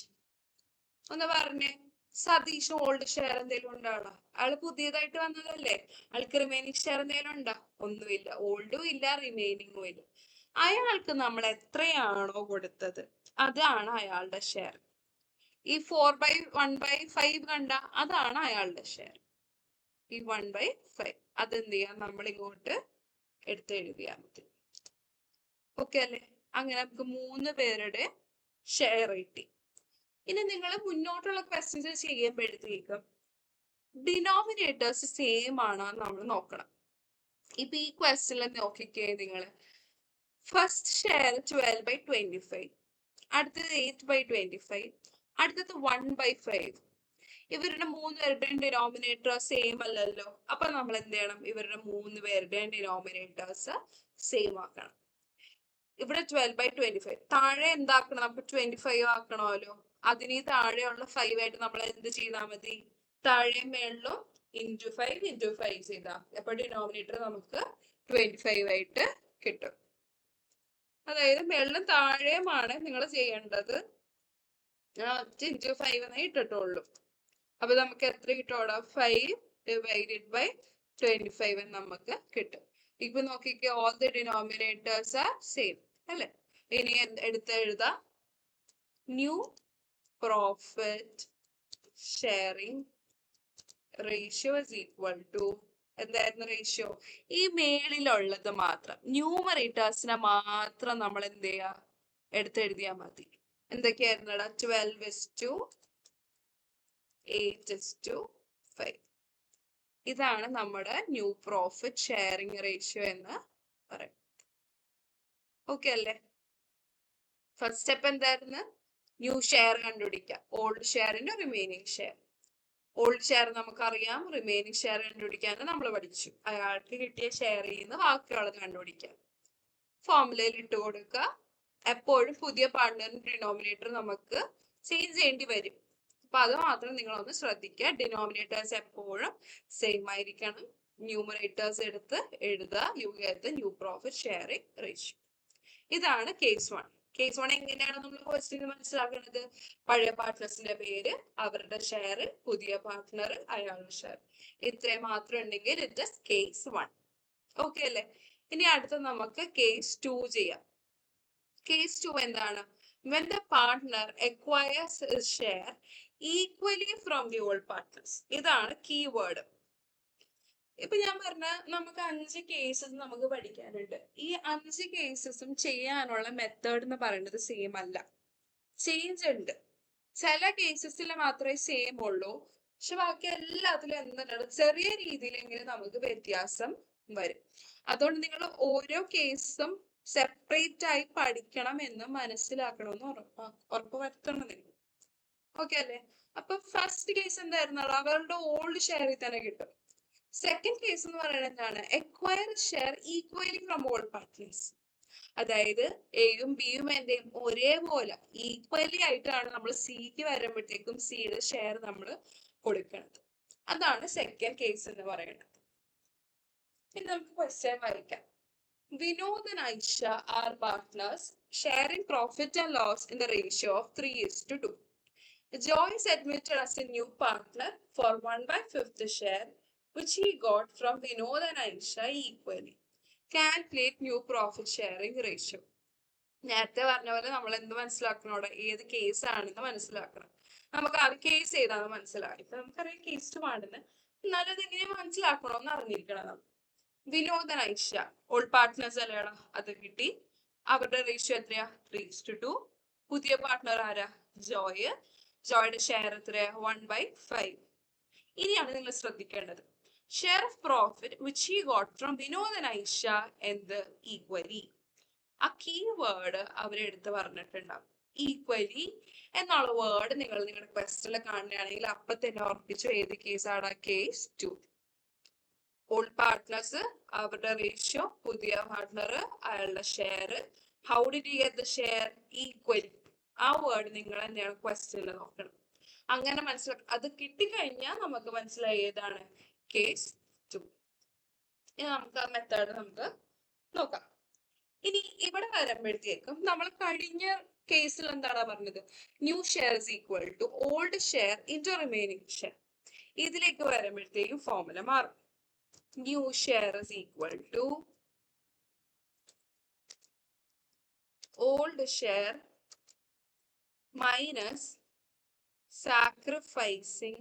ഒന്ന് പറഞ്ഞേ, സതീഷ് ഓൾഡ് ഷെയർ എന്തെങ്കിലും ഉണ്ടാണോ? അയാള് പുതിയതായിട്ട് വന്നതല്ലേ? അയാൾക്ക് റിമൈനിങ് ഷെയർ എന്തെങ്കിലും ഉണ്ടോ? ഒന്നുമില്ല. ഓൾഡും ഇല്ല, റിമൈനിങ്ങും ഇല്ല. അയാൾക്ക് നമ്മൾ എത്രയാണോ കൊടുത്തത് അതാണ് അയാളുടെ ഷെയർ. ഈ 4/1/5 കണ്ട അതാണ് അയാളുടെ ഷെയർ. ഈ 1/5 അതെന്ത് ചെയ്യാം? നമ്മൾ ഇങ്ങോട്ട് എടുത്തെഴുതിയാൽ മതി. ഓക്കെ അല്ലേ? അങ്ങനെ നമുക്ക് 3 പേരുടെ ഷെയർ കിട്ടി. ഇനി നിങ്ങൾ മുന്നോട്ടുള്ള ക്വസ്റ്റ്യൻസ് ചെയ്യുമ്പോഴത്തേക്കും ഡിനോമിനേറ്റേഴ്സ് സെയിം ആണോ നമ്മൾ നോക്കണം. ഇപ്പൊ ഈ ക്വസ്റ്റ്യനിൽ നോക്കിക്കേ നിങ്ങൾ. ഫസ്റ്റ് ഷെയർ 12/25, അടുത്തത് 8/25, അടുത്തത് 1/5. ഇവരുടെ 3 പേരുടെയും ഡിനോമിനേറ്റർ സെയിം അല്ലല്ലോ. അപ്പൊ നമ്മൾ എന്ത് ചെയ്യണം? ഇവരുടെ 3 പേരുടെയും ഡിനോമിനേറ്റേഴ്സ് സെയിം ആക്കണം. ഇവിടെ 12/25 താഴെ എന്താക്കണം? നമുക്ക് 25 ആക്കണമല്ലോ. അതിന് താഴെയുള്ള 5 ആയിട്ട് നമ്മൾ എന്ത് ചെയ്താൽ മതി? താഴെ മേളിലും ഇൻറ്റു 5 ചെയ്താൽ അപ്പൊ ഡിനോമിനേറ്റർ നമുക്ക് 25 ആയിട്ട് കിട്ടും. അതായത് മേളിലും താഴെയുമാണ് നിങ്ങൾ ചെയ്യേണ്ടത്. ഇൻറ്റു 5 എന്നേ ഇട്ടിട്ടുള്ളൂ. അപ്പൊ നമുക്ക് എത്ര കിട്ടും? 5/25 നമുക്ക് കിട്ടും. ഇപ്പൊ നോക്കിക്കേ, all the denominators are same അല്ലെ? ഇനി എഴുതാം new profit sharing ratio is equal to എന്തായിരുന്നു റേഷ്യോ? ഈ മേളിലുള്ളത് മാത്രം, ന്യൂമറേറ്റേഴ്സിനെ മാത്രം നമ്മൾ എന്ത് ചെയ്യാ? എടുത്തെഴുതിയാൽ മതി. എന്തൊക്കെയായിരുന്നടാ? 12:8:5. ഇതാണ് നമ്മുടെ ന്യൂ പ്രോഫിറ്റ് ഷെയറിംഗ് റേഷ്യോ എന്ന് പറയും. ഓക്കെ അല്ലേ? ഫസ്റ്റ് സ്റ്റെപ്പ് എന്തായിരുന്നു? ന്യൂ ഷെയർ കണ്ടുപിടിക്കാം. ഓൾഡ് ഷെയറിന്റെ റിമൈനിങ് ഷെയർ. ഓൾഡ് ഷെയർ നമുക്കറിയാം. റിമൈനിങ് ഷെയർ കണ്ടുപിടിക്കാൻ നമ്മൾ പഠിച്ചു. അയാൾക്ക് കിട്ടിയ ഷെയറിൽ നിന്ന് ബാക്കിയുള്ളത് കണ്ടുപിടിക്കാം. ഫോർമുലയിൽ ഇട്ട് കൊടുക്കുക. എപ്പോഴും പുതിയ പാർട്ണറിന്റെ ഡിനോമിനേറ്റർ നമുക്ക് ചേഞ്ച് ചെയ്യേണ്ടി വരും. അപ്പൊ അത് മാത്രം നിങ്ങളൊന്ന് ശ്രദ്ധിക്കുക. ഡിനോമിനേറ്റേഴ്സ് എപ്പോഴും സെയിം ആയിരിക്കണം. ന്യൂമറേറ്റേഴ്സ് എടുത്ത് എഴുതുക. You get new profit sharing ratio. ഇതാണ് കേസ് 1. കേസ് 1 എങ്ങനെയാണ് നമ്മൾ ക്വസ്റ്റ്യൻ മനസ്സിലാക്കുന്നത്? പഴയ പാർട്ട്നേഴ്സിന്റെ പേര്, അവരുടെ ഷെയർ, പുതിയ പാർട്ട്ണർ, അയാളുടെ ഷെയർ. ഇത്രയും മാത്രം ഉണ്ടെങ്കിൽ ഇറ്റ് ഇസ് കേസ് 1. ഓക്കെ അല്ലേ? ഇനി അടുത്ത നമുക്ക് കേസ് 2 ചെയ്യാം. കേസ് 2 എന്താണ്? When the partner acquires his share equally from the old partners. ഇതാണ് കീവേഡ്. ഇപ്പൊ ഞാൻ പറഞ്ഞ നമുക്ക് 5 കേസസ് നമുക്ക് പഠിക്കാനുണ്ട്. ഈ 5 കേസസും ചെയ്യാനുള്ള മെത്തേഡ് എന്ന് പറയുന്നത് സെയിം അല്ല, ചേഞ്ച് ഉണ്ട്. ചില കേസസിൽ മാത്രമേ സെയിം ഉള്ളൂ, പക്ഷെ ബാക്കി എല്ലാത്തിലും എന്താണ് ചെറിയ രീതിയിലെങ്കിലും നമുക്ക് വ്യത്യാസം വരും. അതുകൊണ്ട് നിങ്ങൾ ഓരോ കേസും സെപ്പറേറ്റ് ആയി പഠിക്കണം എന്ന് മനസ്സിലാക്കണമെന്ന് ഉറപ്പ് വരുത്തണം നിങ്ങൾ. ഓക്കെ അല്ലേ? അപ്പൊ ഫസ്റ്റ് കേസ് എന്തായിരുന്നു? അവരുടെ ഓൾഡ് ഷെയറിൽ തന്നെ കിട്ടും. സെക്കൻഡ് കേസ് എന്ന് പറയുന്നത് എന്താണ്? Acquire share equally from all partners. അതായത് എയും ബിയും എന്തെയും ഒരേപോലെ ഈക്വലി ആയിട്ടാണ് നമ്മൾ സിക്ക് വരുമ്പോഴത്തേക്കും സിയുടെ ഷെയർ നമ്മൾ കൊടുക്കുന്നത്. അതാണ് സെക്കൻഡ് കേസ് എന്ന് പറയുന്നത്. ഇനി നമുക്ക് ക്വസ്റ്റ്യൻ വായിക്കാം. Vinod and Aisha are partners sharing profit and loss in the ratio of 3:2. Joy is admitted as a new partner for 1/5 share which he got from Vinod and Aisha equally. Calculate new profit sharing ratio. നേരത്തെ പറഞ്ഞ പോലെ നമ്മൾ എന്ത് മനസ്സിലാക്കണം? അവിടെ ഏത് case ആണെന്ന് മനസ്സിലാക്കണം. നമുക്ക് അത് കേസ് ഏതാണെന്ന് മനസ്സിലായി. ഇപ്പൊ നമുക്കറിയാം കേസ് 2 ആണെന്ന്. എന്നാലും അത് എങ്ങനെ മനസ്സിലാക്കണമെന്ന് അറിഞ്ഞിരിക്കണം നമ്മൾ. Vinod and Aisha old partners അല്ലേടാ, അത് കിട്ടി. അവരുടെ റേഷ്യോ എത്രയാ? 3:2. പുതിയ പാർട്ട്ണർ ആരാ? ജോയ്. ജോയുടെ ഷെയർ എത്രയാ? 1/5. ഇനിയാണ് നിങ്ങൾ ശ്രദ്ധിക്കേണ്ടത്. Share of profit which he got from Vinod and Aisha എന്ത്? ഈക്വലി. ആ കീ വേർഡ് അവരെടുത്ത് പറഞ്ഞിട്ടുണ്ടാവും. ഈക്വലി എന്നുള്ള വേർഡ് നിങ്ങൾ നിങ്ങളുടെ ക്വസ്റ്റനിൽ കാണുകയാണെങ്കിൽ അപ്പൊ തന്നെ ഉറപ്പിച്ചു ഏത് കേസാണ്? കേസ് 2. ഓൾഡ് പാർട്ട്നേഴ്സ്, അവരുടെ റേഷ്യോ, പുതിയ പാർട്ട്ണർ, അയാളുടെ share. How did you get the share? Equally. ആ വേർഡ് നിങ്ങൾ എന്താണ് ക്വസ്റ്റ്യനിൽ നോക്കണം. അങ്ങനെ മനസ്സിലാക്കി അത് കിട്ടിക്കഴിഞ്ഞാൽ നമുക്ക് മനസ്സിലായി ഏതാണ്? കേസ് 2. ഇനി നമുക്ക് ആ മെത്തേഡ് നമുക്ക് നോക്കാം. ഇനി ഇവിടെ വരുമ്പോഴത്തേക്കും നമ്മൾ കഴിഞ്ഞ കേസിൽ എന്താണ് പറഞ്ഞത്? New share is equal to old share into remaining share. ഇതിലേക്ക് വരുമ്പോഴത്തേക്കും ഫോർമുല മാറും. New share is equal to old share minus sacrificing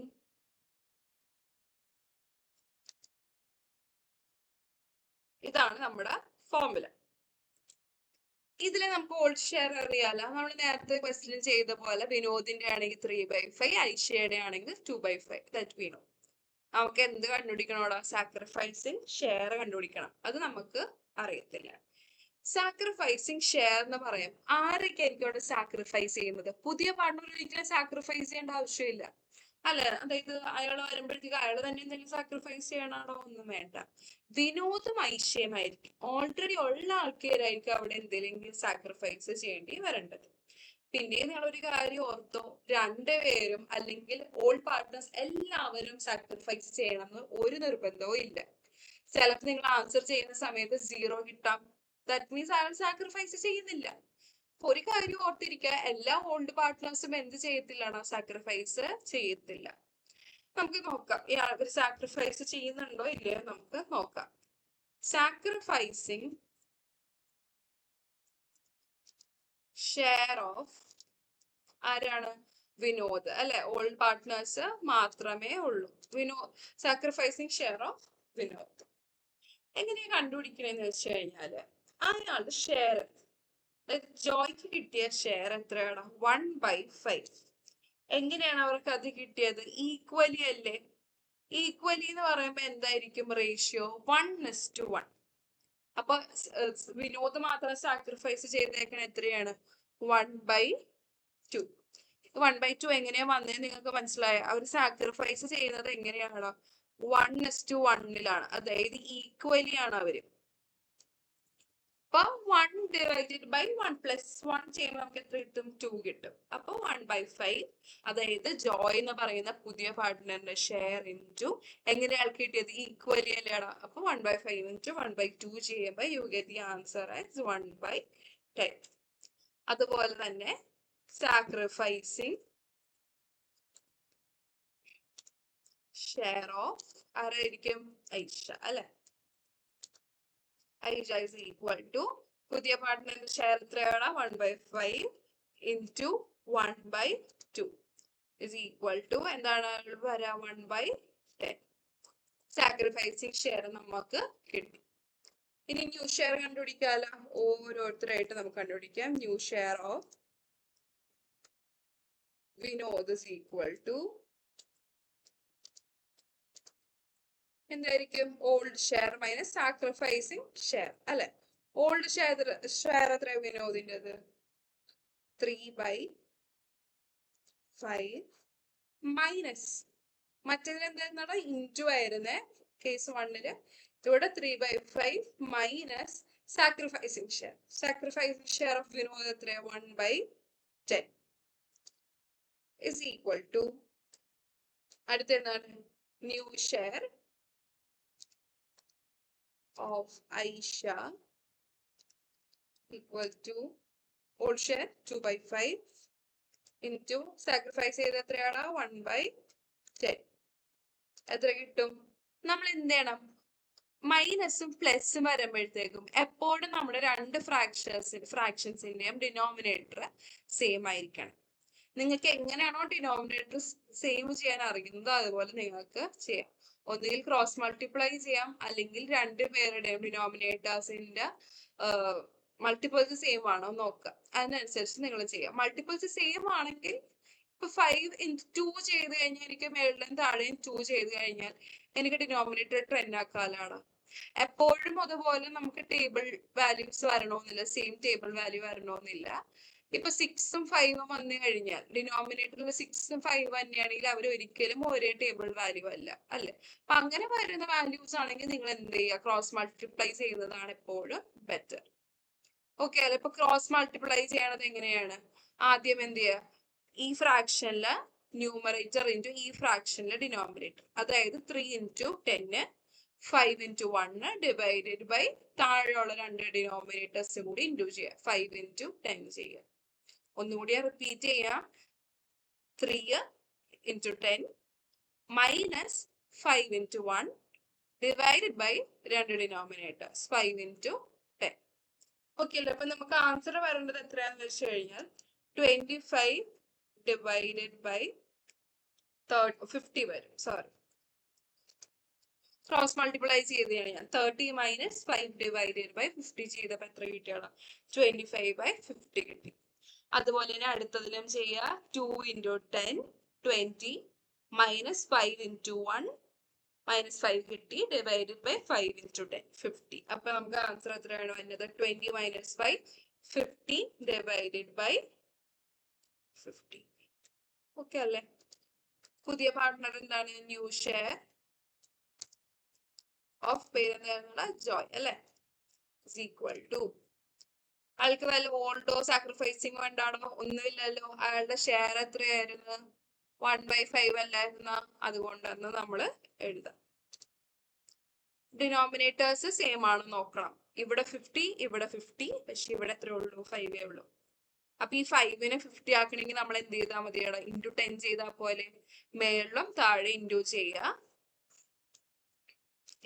ഇതാണ് നമ്മുടെ ഫോർമുല. ഇതിലെ നമുക്ക് ഓൾഡ് ഷെയർ അറിയാലോ. നമ്മൾ നേരത്തെ ക്വസ്റ്റ്യൻ ചെയ്ത പോലെ വിനോദിന്റെ ആണെങ്കിൽ 3/5, ഐഷയുടെ ആണെങ്കിൽ 2/5. That we know. നമുക്ക് എന്ത് കണ്ടുപിടിക്കണോടാ? സാക്രിഫൈസിങ് ഷെയർ കണ്ടുപിടിക്കണം. അത് നമുക്ക് അറിയത്തില്ല. സാക്രിഫൈസിങ് ഷെയർ എന്ന് പറയാം. ആരൊക്കെ ആയിരിക്കും അവിടെ സാക്രിഫൈസ് ചെയ്യുന്നത്? പുതിയ പാർട്ണർ ഒരിക്കലും സാക്രിഫൈസ് ചെയ്യേണ്ട ആവശ്യമില്ല അല്ലെ? അതായത് അയാൾ വരുമ്പോഴത്തേക്ക് അയാൾ തന്നെ എന്തെങ്കിലും സാക്രിഫൈസ് ചെയ്യണോ? ഒന്നും വേണ്ട. വിനോദും ഐശ്വര്യമായിരിക്കും. ഓൾറെഡി ഉള്ള ആൾക്കാരായിരിക്കും അവിടെ എന്തെങ്കിലും സാക്രിഫൈസ് ചെയ്യേണ്ടി വരേണ്ടത്. പിന്നെ നിങ്ങൾ ഒരു കാര്യം ഓർത്തോ, രണ്ടുപേരും അല്ലെങ്കിൽ ഓൾ പാർട്ട്നേഴ്സ് എല്ലാവരും സാക്രിഫൈസ് ചെയ്യണമെന്ന് ഒരു നിർബന്ധവും ഇല്ല. ചിലപ്പോൾ നിങ്ങൾ ആൻസർ ചെയ്യുന്ന സമയത്ത് 0 കിട്ടാം. ദാറ്റ് മീൻസ് അയാൾ സാക്രിഫൈസ് ചെയ്യുന്നില്ല. ഒരു കാര്യം ഓർത്തിരിക്കുക, എല്ലാ ഓൾഡ് പാർട്ട്നേഴ്സും എന്ത് ചെയ്യത്തില്ല? സാക്രിഫൈസ് ചെയ്യത്തില്ല. നമുക്ക് നോക്കാം ഇയാൾ സാക്രിഫൈസ് ചെയ്യുന്നുണ്ടോ ഇല്ലയോ നമുക്ക് നോക്കാം. സാക്രിഫൈസിങ് ഷെയർ ഓഫ് ആരാണ്? വിനോദ് അല്ലെ? ഓൾഡ് പാർട്ട്നേഴ്സ് മാത്രമേ ഉള്ളൂ. Sacrificing share of Vinod. എങ്ങനെയാ കണ്ടുപിടിക്കണെന്ന് വെച്ച് കഴിഞ്ഞാല് അയാളുടെ ഷെയർ, ജോയ്ക്ക് കിട്ടിയ ഷെയർ എത്രയാണ്? 1/5. എങ്ങനെയാണ് അവർക്ക് അത് കിട്ടിയത്? ഈക്വലി അല്ലേ? ഈക്വലി എന്ന് പറയുമ്പോ എന്തായിരിക്കും റേഷ്യോ? 1:1. അപ്പൊ വിനോദ് മാത്രം സാക്രിഫൈസ് ചെയ്തേക്കണ എത്രയാണ്? 1/2. 1/2 എങ്ങനെയാ വന്നതെന്ന് നിങ്ങൾക്ക് മനസ്സിലായ? അവർ സാക്രിഫൈസ് ചെയ്യുന്നത് എങ്ങനെയാണോ? 1:1 അതായത് ഈക്വലി ആണ് അവര്. അപ്പൊ 1/1 + 1 ചെയ്യുമ്പോൾ നമുക്ക് എത്ര കിട്ടും? 2 കിട്ടും. അപ്പൊ 1/5 അതായത് ജോയ് എന്ന് പറയുന്ന പുതിയ പാർട്ട്ണറിന്റെ ഷെയർ ഇൻറ്റു എങ്ങനെയാണ് കിട്ടിയത്? ഈക്വലി അല്ലേടാ. അപ്പൊ 1/5 ഇൻറ്റു 1/2 ചെയ്യുമ്പോൾ you get the answer as 1/10. അതുപോലെ തന്നെ സാക്രിഫൈസിങ് ഷെയർ ഓഫ് ആരായിരിക്കും? ഐഷ അല്ലെ? ഐഷ ഇസ് ഈക്വൽ ടു പുതിയ പാർട്ട്ണറിന്റെ ഷെയർ എത്രയാണ്? 1/5 ഇൻറ്റു 1/2 ഇസ് ഈക്വൽ ടു എന്താണ് വരാ? 1/10. സാക്രിഫൈസിങ് ഷെയർ നമുക്ക് കിട്ടി. ഇനി ന്യൂ ഷെയർ കണ്ടുപിടിക്കാലോ. ഓരോരുത്തരായിട്ട് നമുക്ക് കണ്ടുപിടിക്കാം. New share of Vinod is equal to എന്തായിരിക്കും? Old share minus sacrificing share അല്ലെ? ഓൾഡ് ഷെയർ എത്ര വിനോദിൻ്റെത്? 3/5 മൈനസ് മറ്റേതിന് എന്തായിരുന്നാണ് ഇൻറ്റു ആയിരുന്നേ കേസ് 1-ല്. ഇവിടെ 3/5 minus sacrificing share of Vinod എത്രയാ? 1/10 is equal to അടുത്ത എന്താണ്? New share of Aisha equal to old share 2/5 into sacrifice ചെയ്ത് എത്രയാണ്? 1/10. എത്ര കിട്ടും? നമ്മൾ എന്ത് ചെയ്യണം? മൈനസും പ്ലസും വരുമ്പോഴത്തേക്കും എപ്പോഴും നമ്മുടെ രണ്ട് ഫ്രാക്ഷൻസിന്റെയും ഡിനോമിനേറ്റർ സെയിം ആയിരിക്കണം. നിങ്ങൾക്ക് എങ്ങനെയാണോ ഡിനോമിനേറ്റർ സെയിം ചെയ്യാൻ അറിയുന്നത് അതുപോലെ നിങ്ങൾക്ക് ചെയ്യാം. ഒന്നുകിൽ ക്രോസ് മൾട്ടിപ്ലൈ ചെയ്യാം, അല്ലെങ്കിൽ രണ്ടുപേരുടെയും ഡിനോമിനേറ്റേഴ്സിന്റെ മൾട്ടിപ്പിൾസ് സെയിം ആണോ നോക്കുക. അതിനനുസരിച്ച് നിങ്ങൾ ചെയ്യാം. മൾട്ടിപ്പിൾസ് സെയിം ആണെങ്കിൽ ഇപ്പൊ 5 × 2 ചെയ്ത് കഴിഞ്ഞാൽ എനിക്ക് മേളിലും താഴെയും 2 ചെയ്ത് കഴിഞ്ഞാൽ എനിക്ക് ഡിനോമിനേറ്റർ 10 ആക്കാനാണ്. എപ്പോഴും അതുപോലെ നമുക്ക് ടേബിൾ വാല്യൂസ് വരണമെന്നില്ല, സെയിം ടേബിൾ വാല്യൂ വരണമെന്നില്ല. ഇപ്പൊ 6ഉം 5ഉം വന്നു കഴിഞ്ഞാൽ ഡിനോമിനേറ്ററിൽ 6ഉം 5 തന്നെയാണെങ്കിൽ അവർ ഒരിക്കലും ഒരേ ടേബിൾ വാല്യൂ അല്ല, അല്ലെ? അപ്പൊ അങ്ങനെ വരുന്ന വാല്യൂസ് ആണെങ്കിൽ നിങ്ങൾ എന്ത് ചെയ്യുക? ക്രോസ് മൾട്ടിപ്ലൈ ചെയ്യുന്നതാണ് എപ്പോഴും ബെറ്റർ. ഓക്കെ അല്ലെ? ഇപ്പൊ ക്രോസ് മൾട്ടിപ്ലൈ ചെയ്യണത് എങ്ങനെയാണ്? ആദ്യം എന്ത് ചെയ്യുക? ഈ ഫ്രാക്ഷനിലെ ന്യൂമറേറ്റർ ഇൻറ്റു ഈ ഫ്രാക്ഷനിലെ ഡിനോമിനേറ്റർ, അതായത് 3 × 10 5 × 1 ഡിവൈഡഡ് ബൈ താഴെയുള്ള രണ്ട് ഡിനോമിനേറ്റേഴ്സും കൂടി ഇൻറ്റു ചെയ്യുക. 5 × 10 ചെയ്യുക. ഒന്നുകൂടി റിപ്പീറ്റ് ചെയ്യാം. 3 × 10 മൈനസ് 5 × 1 ഡിവൈഡഡ് ബൈ രണ്ട് ഡിനോമിനേറ്റേഴ്സ് 5 × 10. ഓക്കെ അല്ലേ? അപ്പൊ നമുക്ക് ആൻസർ വരേണ്ടത് എത്രയാന്ന് വെച്ച് കഴിഞ്ഞാൽ 25 ഡിവൈഡഡ് ബൈ 50 വരും. സോറി, ക്രോസ് മൾട്ടിപ്ലൈ ചെയ്ത് കഴിഞ്ഞാൽ 30 മൈനസ് 5 ഡിവൈഡഡ് ബൈ 50 ചെയ്തപ്പോൾ എത്ര കിട്ടിയാണ്? 25/50 കിട്ടി. അതുപോലെ തന്നെ അടുത്തതിലും ചെയ്യുക. 2 × 10 20 മൈനസ് 5 × 1 -5 കിട്ടി, ഡിവൈഡഡ് ബൈ 5 × 10 50. അപ്പൊ നമുക്ക് ആൻസർ എത്രയാണ് വരുന്നത്? 20 - 5 50 ഡിവൈഡഡ് ബൈ 50. ഓക്കെ അല്ലേ? പുതിയ പാർട്ട്ണർ എന്താണ്? ന്യൂ ഷെയർ ഓഫ് പേരെന്താണ്? ജോയ് അല്ലെ? is equal to അയാൾക്ക് വല്ല ഓൾഡോ സാക്രിഫൈസിങ് വേണ്ടാണോ? ഒന്നുമില്ലല്ലോ. അയാളുടെ ഷെയർ എത്രയായിരുന്നു? 1/5 അല്ലായിരുന്ന? അതുകൊണ്ടാണ് നമ്മൾ എഴുതാം. ഡിനോമിനേറ്റേഴ്സ് സെയിം ആണ് നോക്കണം. ഇവിടെ 50, ഇവിടെ 50, പക്ഷെ ഇവിടെ എത്ര ഉള്ളൂ? 5 ഉള്ളൂ. അപ്പൊ ഈ 5നെ 50 ആക്കണമെങ്കിൽ നമ്മൾ എന്ത് ചെയ്താൽ മതിയാണ്? ഇൻറ്റു 10 ചെയ്താൽ പോലെ മേളിലും താഴെ ഇൻറ്റു ചെയ്യുക.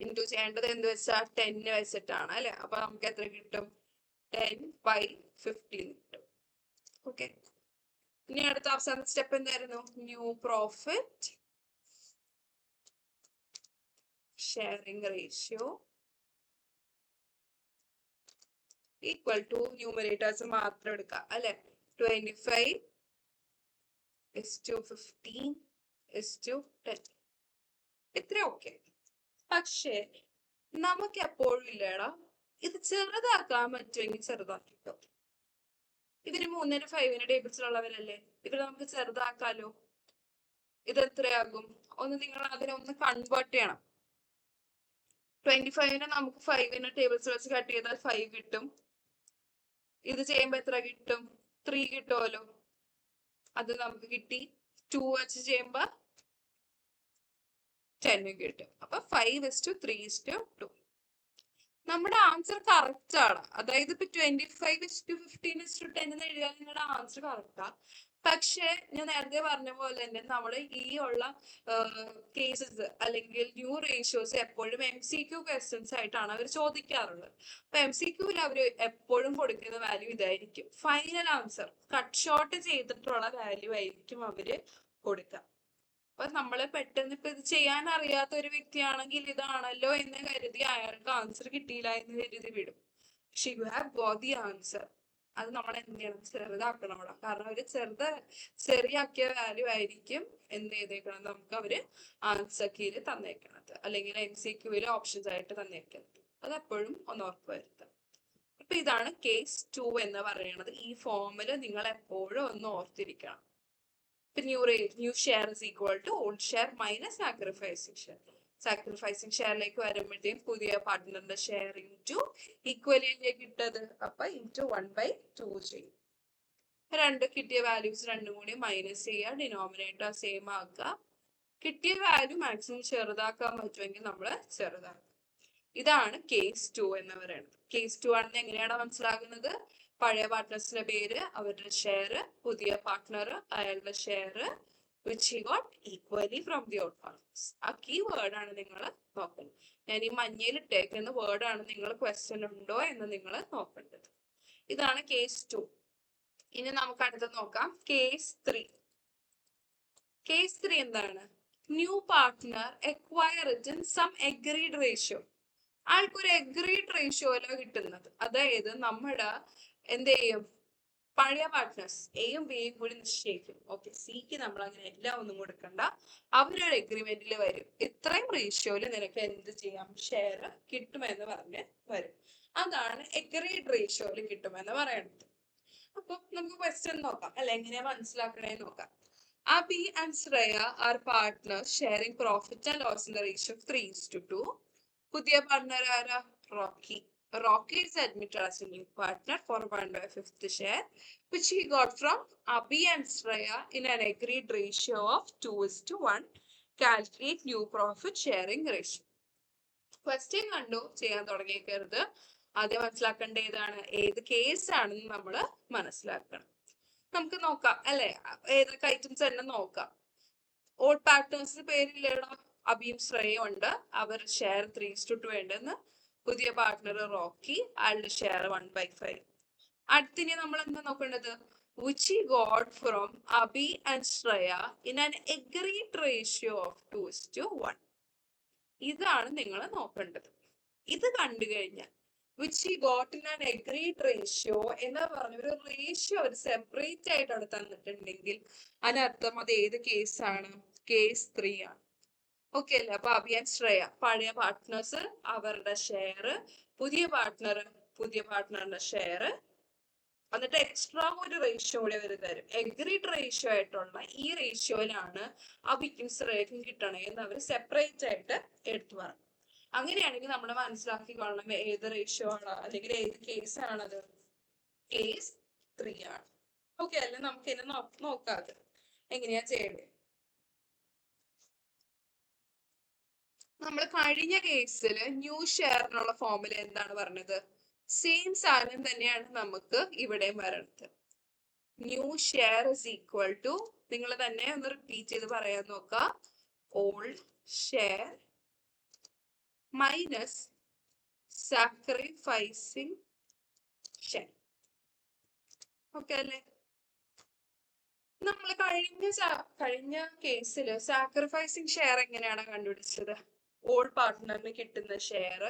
ഇൻറ്റു ചെയ്യേണ്ടത് എന്ത് വെച്ചാൽ 10 വെച്ചിട്ടാണ് അല്ലെ? അപ്പൊ നമുക്ക് എത്ര കിട്ടും? 10/50 കിട്ടും. ഓക്കെ. ഇനി അടുത്ത അവസാന സ്റ്റെപ്പ് എന്തായിരുന്നു? New profit sharing ratio equal to numerators മാത്രം എടുക്കുക അല്ലെ? 25:15:10. ഇത്ര ഓക്കെ. പക്ഷേ നമുക്ക് എപ്പോഴും ഇല്ലേടാ ഇത് ചെറുതാക്കാൻ പറ്റുമെങ്കിൽ ചെറുതാക്കിട്ടോ. ഇതിന് 3-ന് 5-ന് ടേബിൾസിലുള്ളവരല്ലേ? ഇവിടെ നമുക്ക് ചെറുതാക്കാലോ. ഇത് എത്രയാകും? ഒന്ന് നിങ്ങൾ അതിനെ ഒന്ന് കൺവേർട്ട് ചെയ്യണം. 25-നെ നമുക്ക് 5-ന് ടേബിൾസ് വെച്ച് കട്ട് ചെയ്താൽ 5 കിട്ടും. ഇത് ചെയ്യുമ്പോ എത്ര കിട്ടും? 3 കിട്ടുമല്ലോ. അത് നമുക്ക് കിട്ടി. 2 വെച്ച് ചെയ്യുമ്പോ 10 കിട്ടും. അപ്പൊ 5:3:2. നമ്മുടെ ആൻസർ കറക്റ്റ് ആണ്. അതായത് ഇപ്പൊ 25:15:10 എന്ന് എഴുതിയാൽ നിങ്ങളുടെ ആൻസർ കറക്റ്റാ. പക്ഷെ ഞാൻ നേരത്തെ പറഞ്ഞ പോലെ തന്നെ നമ്മൾ ഈ ഉള്ള കേസസ് അല്ലെങ്കിൽ ന്യൂ റേഷ്യോസ് എപ്പോഴും MCQ ക്വസ്റ്റ്യൻസ് ആയിട്ടാണ് അവർ ചോദിക്കാറുള്ളത്. അപ്പൊ MCQയിൽ അവർ എപ്പോഴും കൊടുക്കുന്ന വാല്യൂ ഇതായിരിക്കും. ഫൈനൽ ആൻസർ കട്ട് ഷോർട്ട് ചെയ്തിട്ടുള്ള വാല്യൂ ആയിരിക്കും അവര് കൊടുക്കുക. അപ്പൊ നമ്മള് പെട്ടെന്ന് ഇപ്പൊ ഇത് ചെയ്യാൻ അറിയാത്ത ഒരു വ്യക്തിയാണെങ്കിൽ ഇതാണല്ലോ എന്ന് കരുതി അയാൾക്ക് ആൻസർ കിട്ടിയില്ല എന്ന് കരുതി വിടും. പക്ഷെ you have got the answer. അത് നമ്മൾ എന്ത് ചെയ്യണം? ചെറുതാക്കണം അവിടെ. കാരണം അവര് ചെറിയാക്കിയ വാല്യൂ ആയിരിക്കും എന്ത് ചെയ്തേക്കണം നമുക്ക് അവര് ആൻസർ കീയിൽ തന്നേക്കണത്, അല്ലെങ്കിൽ MCQയിൽ ഓപ്ഷൻസ് ആയിട്ട് തന്നേക്കുന്നത്. അതെപ്പോഴും ഒന്ന് ഉറപ്പ് വരുത്താം. അപ്പൊ ഇതാണ് കേസ് 2 എന്ന് പറയുന്നത്. ഈ ഫോമില് നിങ്ങൾ എപ്പോഴും ഒന്ന് ഓർത്തിരിക്കണം. New share is equal to old share minus sacrificing share. Sacrificing ഷെയറിലേക്ക് വരുമ്പോഴത്തേക്കും പുതിയ പാർട്ട്ണറിന്റെ ഷെയർ ഇൻറ്റു ഈക്വലിയിലേക്ക് ഇട്ടത്, അപ്പൊ ഇൻറ്റു 1/2 ചെയ്യും. രണ്ട് കിട്ടിയ വാല്യൂസ് രണ്ടും കൂടി മൈനസ് ചെയ്യുക, ഡിനോമിനേറ്റർ സെയിം ആക്കുക. കിട്ടിയ വാല്യൂ മാക്സിമം ചെറുതാക്കാൻ പറ്റുമെങ്കിൽ നമ്മൾ ചെറുതാക്കുക. ഇതാണ് കേസ് 2 എന്ന് പറയുന്നത്. കേസ് 2 ആണെന്ന് എങ്ങനെയാണ് മനസ്സിലാകുന്നത്? പഴയ പാർട്ട്നേഴ്സിന്റെ പേര്, അവരുടെ ഷെയർ, പുതിയ പാർട്ട്ണർ അയാളുടെ share, which he got equally from the old partners. ആ കീ വേർഡ് ആണ് നിങ്ങൾ നോക്കുന്നത്. ഞാൻ ഈ മഞ്ഞയിൽ ഇട്ടേക്കുന്ന വേർഡ് ആണ് നിങ്ങൾ ക്വസ്റ്റ്യൻ ഉണ്ടോ എന്ന് നിങ്ങൾ നോക്കേണ്ടത്. ഇതാണ് കേസ് 2. ഇനി നമുക്ക് അടുത്ത് നോക്കാം കേസ് 3. കേസ് 3 എന്താണ്? New partner acquire it in some agreed ratio. ആൾക്കൊരു എഗ്രീഡ് റേഷ്യോയിലാണ് കിട്ടുന്നത്. അതായത് നമ്മുടെ എന്ത് ചെയ്യും, പഴയ പാർട്ട്നേഴ്സ് എയും ബിയും കൂടി നിശ്ചയിക്കും. ഓക്കെ, സിക്ക് നമ്മൾ അങ്ങനെ എല്ലാം ഒന്നും കൊടുക്കണ്ട, അവരൊരു എഗ്രിമെന്റിൽ വരും, ഇത്രയും റേഷ്യോയില് നിനക്ക് എന്ത് ചെയ്യാം, ഷെയർ കിട്ടുമെന്ന് പറഞ്ഞ് വരും. അതാണ് എഗ്രീഡ് റേഷ്യോയില് കിട്ടുമെന്ന് പറയുന്നത്. അപ്പൊ നമുക്ക് ക്വസ്റ്റ്യൻ നോക്കാം, അല്ലെ എങ്ങനെയാ മനസ്സിലാക്കണേന്ന് നോക്കാം. Abhi and Shreya are partners sharing profit and loss in the ratio of 3:2. പുതിയ പാർട്ട്ണർ ആരാ? Rocky. Rocky is admitted as a new partner for 1/5 share, which he got from Abhi and Shreya in an agreed ratio of 2:1. Calculate new profit sharing ratio. Question കണ്ടു ചെയ്യാൻ തുടങ്ങിയേക്കരുത്. ആദ്യം മനസ്സിലാക്കേണ്ട ഏതാണ്, ഏത് case ആണെന്ന് നമ്മൾ മനസ്സിലാക്കണം. നമുക്ക് നോക്കാം, അല്ലെ, ഏതൊക്കെ ഐറ്റംസ് തന്നെ നോക്കാം. ഓൾഡ് പാർട്ട്നേഴ്സിന് പേരില്ലേടോ, അബിയും ശ്രേയും ഉണ്ട്, അവർ ഷെയർ 3:2 ഉണ്ടെന്ന്. പുതിയ പാർട്ട്ണർ റോക്കി, അയാളുടെ ഷെയർ 1/5. അടുത്തിനി നമ്മൾ എന്താ നോക്കേണ്ടത്, which he got from Abhi and Shreya in an agreed ratio of 2:1. ഇതാണ് നിങ്ങൾ നോക്കേണ്ടത്. ഇത് കണ്ടു കഴിഞ്ഞാൽ which he got in an agreed ratio എന്ന് പറഞ്ഞ ഒരു റേഷ്യോ ഒരു സെപ്പറേറ്റ് ആയിട്ട് അവിടെ തന്നിട്ടുണ്ടെങ്കിൽ അതിനർത്ഥം അത് ഏത് കേസാണ്, കേസ് 3 ആണ്. ഓക്കെ അല്ലേ? അപ്പൊ അബി ആൻഡ് ശ്രേയ പഴയ പാർട്ട്നേഴ്സ്, അവരുടെ ഷെയർ, പുതിയ പാർട്ട്ണറിന്റെ ഷെയർ, എന്നിട്ട് എക്സ്ട്രാ ഒരു റേഷ്യോ കൂടെ അവർ തരും. എഗ്രീഡ് റേഷ്യോ ആയിട്ടുള്ള ഈ റേഷ്യോയിലാണ് അബിക്കും ശ്രേയക്കും കിട്ടണേ എന്ന് അവർ സെപ്പറേറ്റ് ആയിട്ട് എടുത്തു പറഞ്ഞു. അങ്ങനെയാണെങ്കിൽ നമ്മൾ മനസ്സിലാക്കിക്കൊള്ളണം ഏത് റേഷ്യോ ആണ് അല്ലെങ്കിൽ ഏത് കേസ് ആണത്, കേസ് 3 ആണ്. ഓക്കെ അല്ലെ? നമുക്ക് ഇനി നോക്കാതെ എങ്ങനെയാ ചെയ്യേണ്ടത്. നമ്മൾ കഴിഞ്ഞ കേസിൽ ന്യൂ ഷെയറിനുള്ള ഫോർമുല എന്താണ് പറഞ്ഞത്? സെയിം സാധനം തന്നെയാണ് നമുക്ക് ഇവിടെ വരുന്നത്. New share is equal to, നിങ്ങൾ തന്നെ ഒന്ന് റിപ്പീറ്റ് ചെയ്ത് പറയാൻ നോക്കുക, old share minus sacrificing share. Okay അല്ലേ? നമ്മൾ കഴിഞ്ഞ കേസിൽ സാക്രിഫൈസിങ് ഷെയർ എങ്ങനെയാണ് കണ്ടുപിടിച്ചത്? ഓൾഡ് പാർട്ട്ണറിന് കിട്ടുന്ന ഷെയർ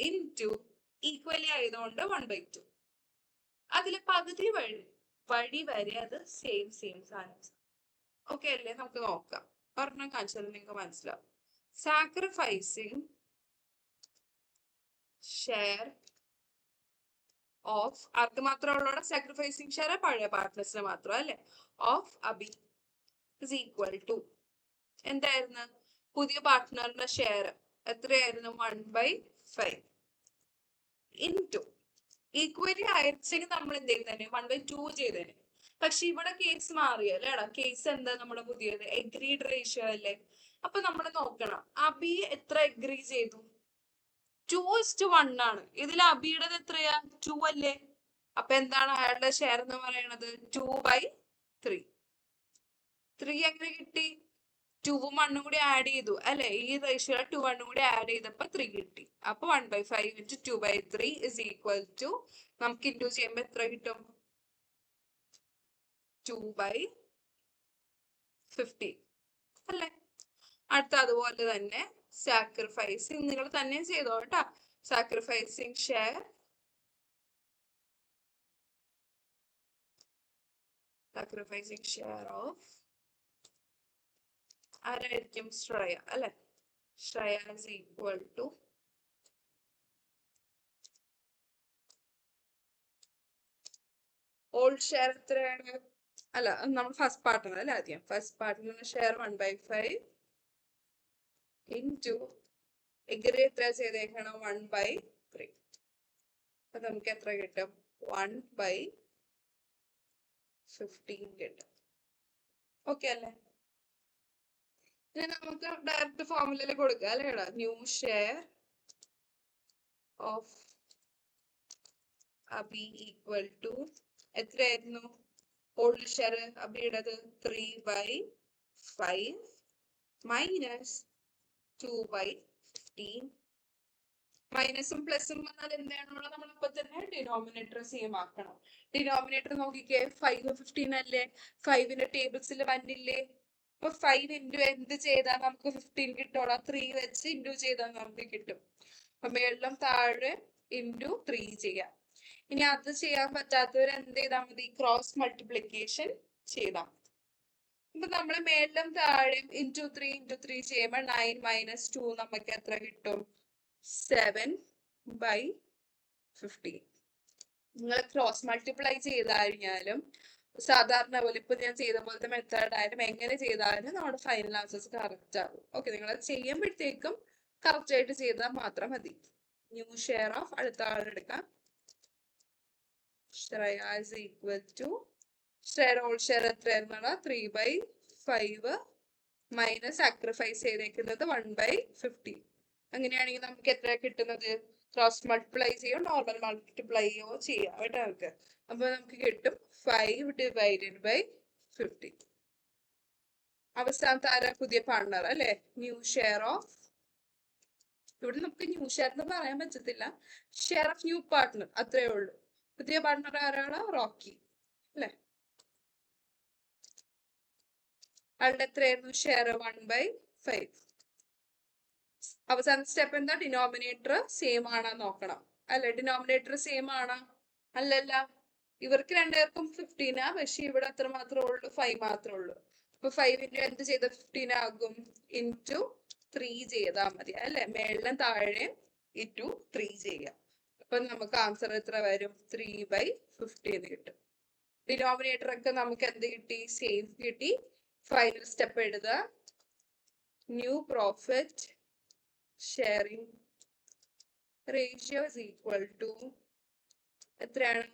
ഇൻറ്റു ഈക്വലി ആയതുകൊണ്ട് 1/2. അതിൽ പകുതി വഴി വരെ അത് സെയിം സാധനം. ഓക്കെ അല്ലേ? നമുക്ക് നോക്കാം, ഒരെണ്ണം കാണിച്ചാൽ നിങ്ങൾക്ക് മനസ്സിലാവും. സാക്രിഫൈസിങ് ഷെയർ ഓഫ് ആർക്ക് മാത്രമുള്ള സാക്രിഫൈസിങ് ഷെയർ പഴയ പാർട്ട്നേഴ്സിന് മാത്രം അല്ലെ, of Abhi is equal to എന്തായിരുന്നു? പുതിയ പാർട്ട്ണറിന്റെ ഷെയർ എത്രയായിരുന്നു? 1/5 ഇൻറ്റു ഈക്വലി ആയിരച്ചെങ്കിൽ നമ്മൾ എന്ത് ചെയ്തേനെ? 1/2 ചെയ്തേനെ. പക്ഷെ ഇവിടെ കേസ് മാറിയല്ലേടാ. കേസ് എന്താ നമ്മുടെ പുതിയത്? എഗ്രീഡ് റേഷ്യോ അല്ലേ. അപ്പൊ നമ്മൾ നോക്കണം, അബി എത്ര എഗ്രി ചെയ്തു? 2:1 ആണ്. ഇതിൽ അബിയുടെ എത്രയാ? 2 അല്ലേ. അപ്പൊ എന്താണ് അയാളുടെ ഷെയർ എന്ന് പറയുന്നത്? 2/3. 3 എങ്ങനെ കിട്ടി? 2ഉം 1ഉം കൂടി ആഡ് ചെയ്തു അല്ലെ. ഈ റേഷ്യോ 2 1ഉം കൂടി ആഡ് ചെയ്തപ്പോ 3 കിട്ടി. അപ്പൊ 1/5 ഇൻറ്റു 2/3 ഇസ് ഈക്വൽ ടു, നമുക്ക് ഇൻറ്റു ചെയ്യുമ്പോ എത്ര കിട്ടും? 2/15 അല്ലെ. അടുത്ത അതുപോലെ തന്നെ സാക്രിഫൈസിങ് നിങ്ങൾ തന്നെ ചെയ്തോ കേട്ടാ. സാക്രിഫൈസിങ് ഷെയർ ഓഫ് ആരായിരിക്കും? ശ്രേയ അല്ലെ. Shreya is equal to old share എത്രയാണ്? അല്ല, നമ്മൾ ഫസ്റ്റ് പാർട്ട്ണർ അല്ലേ ആദ്യം. ഫസ്റ്റ് പാർട്ട്ണറിന്റെ ഷെയർ 1/5 ഇൻറ്റു എഗ്രി എത്ര ചെയ്തേക്കണം? 1/3. അപ്പൊ നമുക്ക് എത്ര കിട്ടും? 1/15 കിട്ടും. ഓക്കെ അല്ലേ? ഇനി നമുക്ക് ഡയറക്റ്റ് ഫോർമുലയിൽ കൊടുക്കുക അല്ലേടാ. New share of Abhi equal to എത്രയായിരുന്നു ഓൾഡ് ഷെയർ അബിയുടേത്? 3/5 മൈനസ് 2/15. മൈനസും പ്ലസും വന്നാൽ എന്താണുള്ളത്? നമ്മളപ്പോ തന്നെ ഡിനോമിനേറ്റർ സെയിം ആക്കണം. ഡിനോമിനേറ്റർ നോക്കിക്കേ, 5 15 അല്ലേ? 5ന്റെ ടേബിൾസിൽ വന്നില്ലേ? അപ്പൊ 5 ഇൻറ്റു എന്ത് ചെയ്താൽ നമുക്ക് 15 കിട്ടോളാം? 3 വെച്ച് ഇൻറ്റു ചെയ്താൽ നമുക്ക് കിട്ടും. അപ്പൊ മേളിലും താഴെ ഇൻറ്റു 3 ചെയ്യാം. ഇനി അത് ചെയ്യാൻ പറ്റാത്തവർ എന്ത് ചെയ്താൽ മതി? ക്രോസ് മൾട്ടിപ്ലിക്കേഷൻ ചെയ്താൽ മതി. അപ്പൊ നമ്മള് മേളിലും താഴെയും ഇൻറ്റു 3 ചെയ്യുമ്പോൾ 9 മൈനസ് 2 നമുക്ക് എത്ര കിട്ടും? 7/15. നിങ്ങൾ ക്രോസ് മൾട്ടിപ്ലൈ ചെയ്ത് കഴിഞ്ഞാലും സാധാരണ പോലെ ഇപ്പൊ ഞാൻ ചെയ്ത പോലത്തെ മെത്തേഡ് ആയാലും എങ്ങനെ ചെയ്താലും നമ്മുടെ ഫൈനൽ ആൻസേഴ്സ് കറക്റ്റ് ആകും. ഓക്കെ, നിങ്ങൾ അത് ചെയ്യുമ്പോഴത്തേക്കും കറക്റ്റ് ആയിട്ട് ചെയ്താൽ മാത്രം മതി. ന്യൂ ഷെയർ ഓഫ് അടുത്ത ആളെടുക്കാം. Shreya is equal to share old share എത്രയായിരുന്നാണ്? 3/5 മൈനസ് സാക്രിഫൈസ് ചെയ്തേക്കുന്നത് 1/15. അങ്ങനെയാണെങ്കിൽ നമുക്ക് എത്ര കിട്ടുന്നത്? ക്രോസ് മൾട്ടിപ്ലൈ ചെയ്യോ നോർമൽ മൾട്ടിപ്ലൈയോ ചെയ്യാം കേട്ടോ നമുക്ക്. അപ്പൊ നമുക്ക് കിട്ടും 5/15. അവസാനത്തെ ആരാ? പുതിയ പാർട്ണർ അല്ലെ? ന്യൂ ഷെയർ ഓഫ്, ഇവിടെ നമുക്ക് ന്യൂ ഷെയർ എന്ന് പറയാൻ പറ്റത്തില്ല, ഷെയർ ഓഫ് ന്യൂ പാർട്ണർ അത്രേ ഉള്ളൂ. പുതിയ പാർട്ണർ ആരാണ്? റോക്കി അല്ലെ? ആളുടെ എത്രയായിരുന്നു ഷെയർ? 1/5. അവസാന സ്റ്റെപ്പ് എന്താ? ഡിനോമിനേറ്റർ സെയിം ആണോ നോക്കണം അല്ലെ? ഡിനോമിനേറ്റർ സെയിം ആണോ? അല്ലല്ല, ഇവർക്ക് രണ്ടുപേർക്കും 15 പക്ഷെ ഇവിടെ എത്ര മാത്രമേ ഉള്ളൂ? 5 മാത്രമേ ഉള്ളൂ. അപ്പൊ 5 എന്ത് ചെയ്ത 15 ആകും? ഇൻറ്റു 3 ചെയ്താൽ മതി അല്ലെ? മേളിലും താഴെ ഇൻറ്റു 3 ചെയ്യാം. അപ്പൊ നമുക്ക് ആൻസർ എത്ര വരും? 3/15 കിട്ടും. ഡിനോമിനേറ്റർ ഒക്കെ നമുക്ക് എന്ത് കിട്ടി? സെയിം കിട്ടി. ഫൈനൽ സ്റ്റെപ്പ് എഴുതുക. New profit sharing ratio is equal to എത്രയാണ്?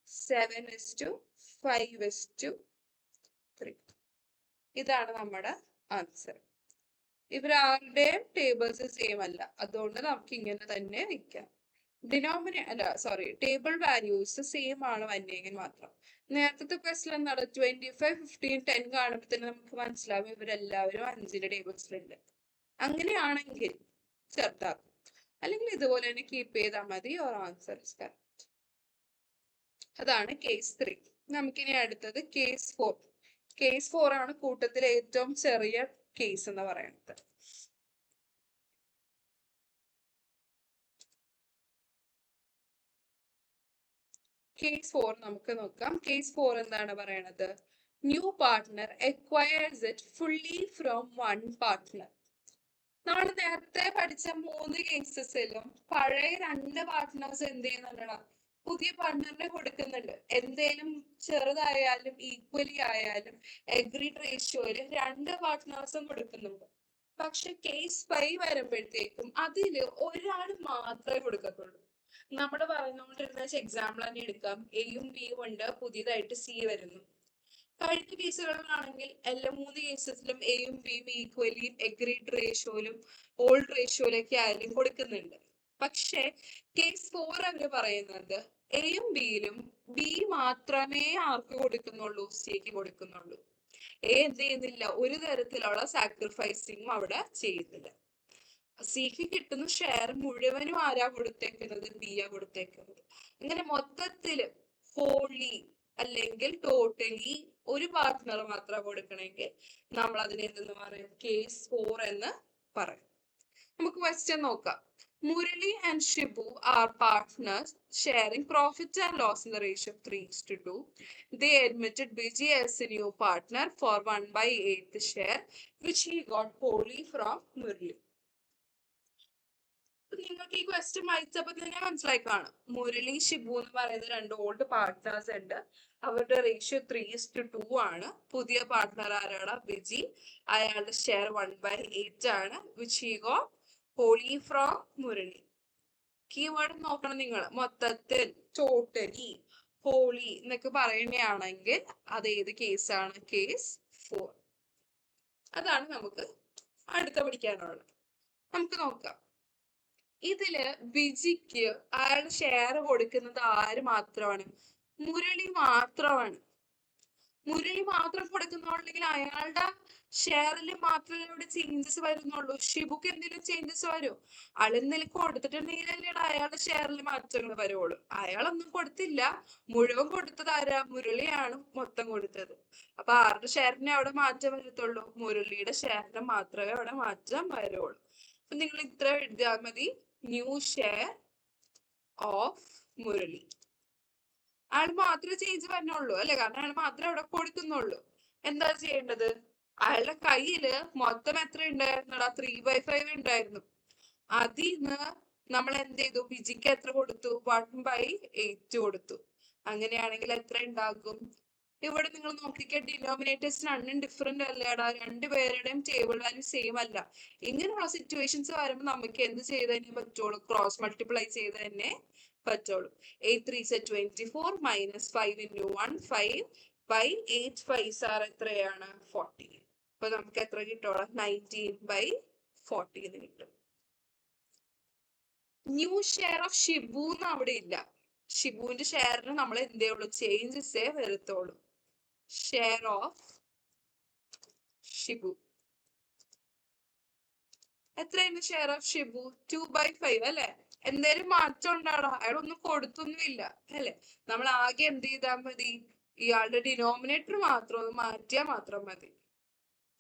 7:5:3. ഇതാണ് നമ്മുടെ ആൻസർ. ഇവരാരുടെയും ടേബിൾസ് സെയിം അല്ല, അതുകൊണ്ട് നമുക്ക് ഇങ്ങനെ തന്നെ വെക്കാം. ടേബിൾ വാല്യൂസ് സെയിം ആണ് വന്നെങ്കിൽ മാത്രം. നേരത്തെ ക്വസ്റ്റൻ എന്താണ്? 25 15 10 കാണുമ്പോൾ തന്നെ നമുക്ക് മനസ്സിലാവും ഇവരെല്ലാവരും 5ന്റെ ടേബിൾസിലുണ്ട്. അങ്ങനെയാണെങ്കിൽ ചെറുതാക്കും, അല്ലെങ്കിൽ ഇതുപോലെ തന്നെ കീപ്പ് ചെയ്താൽ മതി. Your answer is correct. അതാണ് കേസ് 3. നമുക്കിനി അടുത്തത് കേസ് 4. കേസ് 4 ആണ് കൂട്ടത്തിലെ ഏറ്റവും ചെറിയ കേസ് എന്ന് പറയുന്നത്. കേസ് 4 നമുക്ക് നോക്കാം. കേസ് 4 എന്താണ് പറയണത്? New partner acquires it fully from one partner. നമ്മൾ നേരത്തെ പഠിച്ച 3 കേസസിലും പഴയ 2 പാർട്ട്നേഴ്സ് എന്ത് ചെയ്യുന്നുണ്ട്? പുതിയ പാർട്ട്ണറിനെ കൊടുക്കുന്നുണ്ട്. എന്തേലും ചെറുതായാലും ഈക്വലി ആയാലും എഗ്രീഡ് റേഷ്യോയില് 2 പാർട്ട്നേഴ്സും കൊടുക്കുന്നുണ്ട്. പക്ഷെ കേസ് 5 വരുമ്പോഴത്തേക്കും അതില് ഒരാൾ മാത്രമേ കൊടുക്കത്തുള്ളൂ. നമ്മുടെ പറഞ്ഞുകൊണ്ടിരുന്ന എക്സാമ്പിൾ തന്നെ എടുക്കാം. എയും ബിയും ഉണ്ട്, പുതിയതായിട്ട് സി വരുന്നു. കഴിഞ്ഞ കേസുകളിലാണെങ്കിൽ എല്ലാ 3 കേസസിലും എയും ബിയും ഈക്വലിയും എഗ്രീഡ് റേഷ്യോയിലും ഓൾഡ് റേഷ്യോയിലൊക്കെ ആയാലും കൊടുക്കുന്നുണ്ട്. പക്ഷെ കേസ് 4 അവര് പറയുന്നത് എയും ബിയിലും ബി മാത്രമേ ആർക്ക് കൊടുക്കുന്നുള്ളൂ? സിക്ക് കൊടുക്കുന്നുള്ളൂ. എ എന്ത് ചെയ്യുന്നില്ല? ഒരു തരത്തിലുള്ള സാക്രിഫൈസിങ്ങും അവിടെ ചെയ്യുന്നില്ല. സിക്ക് കിട്ടുന്ന ഷെയർ മുഴുവനും ആരാ കൊടുത്തേക്കുന്നത്? ബിയാ കൊടുത്തേക്കുന്നത്. അങ്ങനെ മൊത്തത്തില് ഹോളി അല്ലെങ്കിൽ ടോട്ടലി ഒരു പാർട്ട്ണർ മാത്രം കൊടുക്കണമെങ്കിൽ നമ്മൾ അതിനെ എന്തെന്ന് പറയും? കേസ് 4 എന്ന് പറയും. നമുക്ക് ക്വസ്റ്റ്യൻ നോക്കാം. Murali and Shibu are partners sharing profit and loss in the ratio of 3:2. They admitted Biji as a new partner for 1/8 share, which he got wholly from Murali. നിങ്ങൾക്ക് ഈ ക്വസ്റ്റ്യൻ വായിച്ചപ്പോ തന്നെ മനസ്സിലായി കാണും. മുരളി ഷിബു എന്ന് പറയുന്ന രണ്ട് ഓൾഡ് പാർട്ട്നേഴ്സ് ഉണ്ട്. അവരുടെ റേഷ്യോ 3:2 ആണ്. പുതിയ പാർട്ട്ണർ ആരാണ്? ബിജി. അയാളുടെ ഷെയർ 1/8 ആണ്. Which he got wholly from Murali. Keyword നോക്കണം നിങ്ങൾ. മൊത്തത്തിൽ, ടോട്ടലി, ഹോളി എന്നൊക്കെ പറയുകയാണെങ്കിൽ അത് ഏത് കേസാണ്? കേസ് 4. അതാണ് നമുക്ക് അടുത്ത പഠിക്കാനുള്ളത്. നമുക്ക് നോക്കാം. ഇതില് ബിജിക്ക് അയാളുടെ ഷെയർ കൊടുക്കുന്നത് ആര് മാത്രമാണ്? മുരളി മാത്രമാണ്. മുരളി മാത്രം കൊടുക്കുന്നുണ്ടെങ്കിൽ അയാളുടെ ഷെയറിൽ മാത്രമേ ഇവിടെ ചേഞ്ചസ് വരുന്നുള്ളൂ. ഷിബുക്ക് എന്തെങ്കിലും ചേഞ്ചസ് വരും? ആളെന്തെങ്കിലും കൊടുത്തിട്ടുണ്ടെങ്കിൽ അയാളുടെ ഷെയറിൽ മാറ്റങ്ങൾ വരുള്ളൂ. അയാളൊന്നും കൊടുത്തില്ല. മുഴുവൻ കൊടുത്തത് ആരാ? മുരളിയാണ് മൊത്തം കൊടുത്തത്. അപ്പൊ ആരുടെ ഷെയറിനെ അവിടെ മാറ്റം വരത്തുള്ളൂ? മുരളിയുടെ ഷെയറിന് മാത്രമേ അവിടെ മാറ്റം വരുള്ളൂ. അപ്പൊ നിങ്ങൾ ഇത്ര എഴുതിയാൽ മതി. New share of Murali. അയാൾ മാത്രമേ ചേഞ്ച് വരണുള്ളൂ അല്ലെ? കാരണം അയാൾ മാത്രമേ അവിടെ കൊടുക്കുന്നുള്ളൂ. എന്താ ചെയ്യേണ്ടത്? അയാളുടെ കയ്യില് മൊത്തം എത്ര ഉണ്ടായിരുന്നടാ? 3/5 ഉണ്ടായിരുന്നു. അതിന്ന് നമ്മൾ എന്ത് ചെയ്തു? ബിജിക്ക് എത്ര കൊടുത്തു? 1/8 കൊടുത്തു. അങ്ങനെയാണെങ്കിൽ എത്ര ഉണ്ടാകും? ഇവിടെ നിങ്ങൾ നോക്കിക്കേ, ഡിനോമിനേറ്റേഴ്സ് രണ്ടും ഡിഫറെന്റ് അല്ലേടാ. രണ്ടുപേരുടെയും ടേബിൾ വാല്യൂ സെയിം അല്ല. ഇങ്ങനെയുള്ള സിറ്റുവേഷൻസ് വരുമ്പോൾ നമുക്ക് എന്ത് ചെയ്ത് തന്നെ പറ്റുള്ളൂ? ക്രോസ് മൾട്ടിപ്ലൈ ചെയ്ത് തന്നെ പറ്റുള്ളൂ. 8 3s 24 minus 5 into 1 5 by 8 5s are എത്രയാണ്? 40. അപ്പൊ നമുക്ക് എത്ര കിട്ടോളാം? 19/40 എന്ന് കിട്ടും. ന്യൂ ഷെയർ ഓഫ് ഷിബു എന്ന് അവിടെ ഇല്ല. ഷിബുവിന്റെ ഷെയറിന് നമ്മൾ എന്തേ ഉള്ളൂ? ചേഞ്ചസേ വരുത്തുള്ളൂ. ഷെയർ ഓഫ് ഷിബു എത്രയാണ്? ഷെയർ ഓഫ് ഷിബു 2/5 അല്ലെ? എന്തേലും മാറ്റം ഉണ്ടാടാ? അയാളൊന്നും കൊടുത്തൊന്നുമില്ല അല്ലെ? നമ്മൾ ആകെ എന്ത് ചെയ്താൽ മതി? ഇയാളുടെ ഡിനോമിനേറ്റർ മാത്രം ഒന്ന് മാറ്റിയാൽ മാത്രം മതി.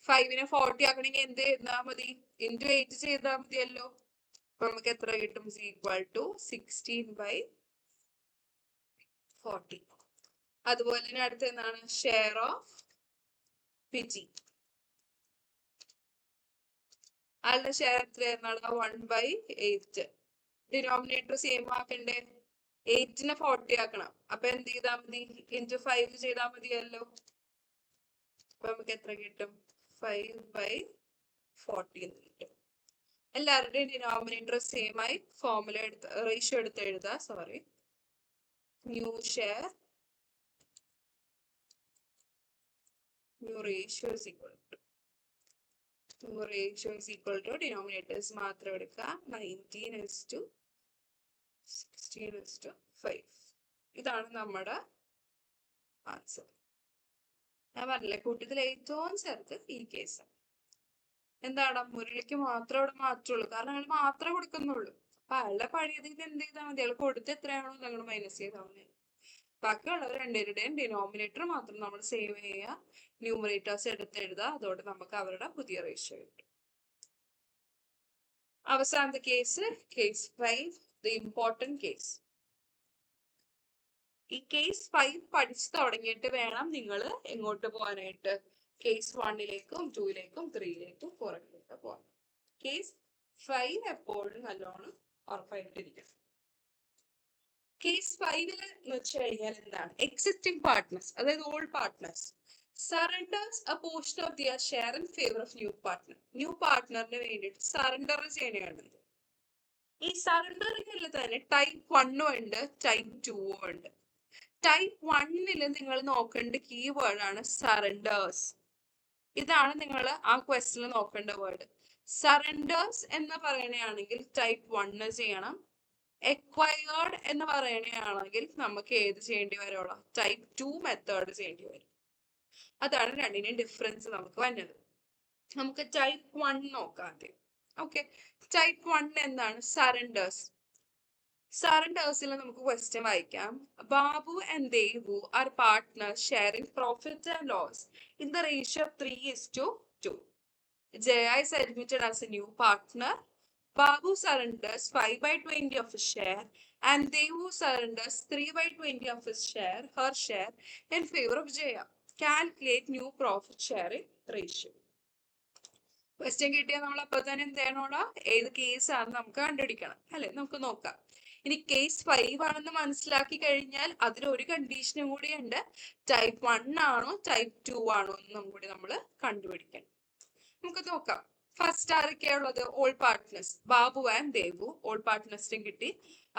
5നെ 40 ആക്കണമെങ്കിൽ എന്ത് ചെയ്താൽ മതി? ഇൻറ്റു 8 ചെയ്താൽ മതിയല്ലോ. അപ്പൊ നമുക്ക് എത്ര കിട്ടും? = 16/40. അതുപോലെ തന്നെ അടുത്ത എന്താണ്? Share of Biji. അയാളുടെ ഷെയർ എത്രയാണ്? 1/8. Denominator same ആക്കണ്ടേ? 8നെ 40 ആക്കണം. അപ്പൊ എന്ത് ചെയ്താൽ മതി? ഇൻറ്റു 5 ചെയ്താൽ മതിയല്ലോ. അപ്പൊ നമുക്ക് എത്ര കിട്ടും? 5/40 എന്ന് കിട്ടും. എല്ലാവരുടെയും ഡിനോമിനേറ്റർ സെയിം ആയി ഫോർമുല എടുത്ത് റേഷ്യോ എടുത്ത് എഴുതുക. Sorry, new share new ratio is equal to denominators മാത്രം എടുക്കുക. 19:16:5. ഇതാണ് നമ്മുടെ ആൻസർ. ഞാൻ പറഞ്ഞില്ലേ, കൂട്ടത്തിൽ ഏറ്റവും ചെറുത് ഈ കേസ്. എന്താണ്? മുരളിക്ക് മാത്രം അവിടെ മാറ്റുള്ളൂ. കാരണം അയാൾ മാത്രമേ കൊടുക്കുന്നുള്ളൂ. അപ്പൊ അയാളുടെ പഴയതിന് എന്ത് ചെയ്താൽ മതി? അയാൾ കൊടുത്ത് എത്രയാണോ നിങ്ങൾ മൈനസ് ചെയ്താൽ മതി. ബാക്കിയുള്ളവർ രണ്ടുപേരുടെയും ഡിനോമിനേറ്റർ മാത്രം നമ്മൾ സേവ് ചെയ്യുക. ന്യൂമറേറ്റേഴ്സ് എടുത്ത് എഴുതുക. അതോടെ നമുക്ക് അവരുടെ പുതിയ റേഷ്യോ കിട്ടും. അവസാനത്തെ case, case 5, the important case. ഈ കേസ് 5 പഠിച്ചു തുടങ്ങിയിട്ട് വേണം നിങ്ങൾ എങ്ങോട്ട് പോകാനായിട്ട്? കേസ് 1ലേക്കും 2ലേക്കും 3ലേക്കും 4ലേക്കും പോകാൻ. കേസ് 5 എപ്പോഴും നല്ലോണം ഉറപ്പായിട്ടിരിക്കണം. കേസ് 5 വെച്ച് കഴിഞ്ഞാൽ എന്താണ്? എക്സിസ്റ്റിംഗ് പാർട്ട്നേഴ്സ്, അതായത് old partners surrenders a portion of their share in favor of new partner. New പാർട്ട്ണറിന് വേണ്ടിയിട്ട് സറണ്ടർ ചെയ്യണതാണ്. ഈ സറണ്ടറിൽ തന്നെ ടൈപ്പ് 1 ഉണ്ട്, ടൈപ്പ് 2 ഉണ്ട്. ടൈപ്പ് 1 നിങ്ങൾ നോക്കേണ്ട കീവേഡ് ആണ് സറണ്ടേഴ്സ്. ഇതാണ് നിങ്ങൾ ആ ക്വസ്റ്റിൽ നോക്കേണ്ട വേർഡ്. സറണ്ടേഴ്സ് എന്ന് പറയണയാണെങ്കിൽ ടൈപ്പ് 1 ചെയ്യണം. എക്വയർഡ് എന്ന് പറയണയാണെങ്കിൽ നമുക്ക് ഏത് ചെയ്യേണ്ടി വരുള്ളൂ? ടൈപ്പ് 2 മെത്തേഡ് ചെയ്യേണ്ടി വരും. അതാണ് രണ്ടിനെയും ഡിഫറൻസ് നമുക്ക് വന്നത്. നമുക്ക് ടൈപ്പ് 1 നോക്കാം ആദ്യം. ഓക്കെ, ടൈപ്പ് 1 എന്താണ്? സറണ്ടേഴ്സ്. സറണ്ടേഴ്സിൽ നമുക്ക് ക്വസ്റ്റ്യൻ വായിക്കാം. Babu and Devu are partners sharing profits and loss in the ratio of 3:2. Jaya is admitted as a new partner. Babu surrenders 5/20 of his share and Devu surrenders 3/20 of his share, her share, in favor of Jaya. Calculate new profit sharing ratio. Question കിട്ടിയാൽ നമ്മൾ അപ്പൊ തന്നെ എന്ത് ചെയ്യണോടാ, ഏത് കേസാണെന്ന് നമുക്ക് കണ്ടുപിടിക്കണം അല്ലെ. നമുക്ക് നോക്കാം. ഇനി കേസ് 5 ആണെന്ന് മനസ്സിലാക്കി കഴിഞ്ഞാൽ അതിന് ഒരു കണ്ടീഷനും കൂടി ഉണ്ട്. ടൈപ്പ് 1 ആണോ ടൈപ്പ് 2 ആണോ എന്നും കൂടി നമ്മൾ കണ്ടുപിടിക്കണം. നമുക്ക് നോക്കാം. ഫസ്റ്റ് ആരൊക്കെയാ ഉള്ളത്? Old partners Babu and Devu. Old പാർട്ട്നേഴ്സിനും കിട്ടി.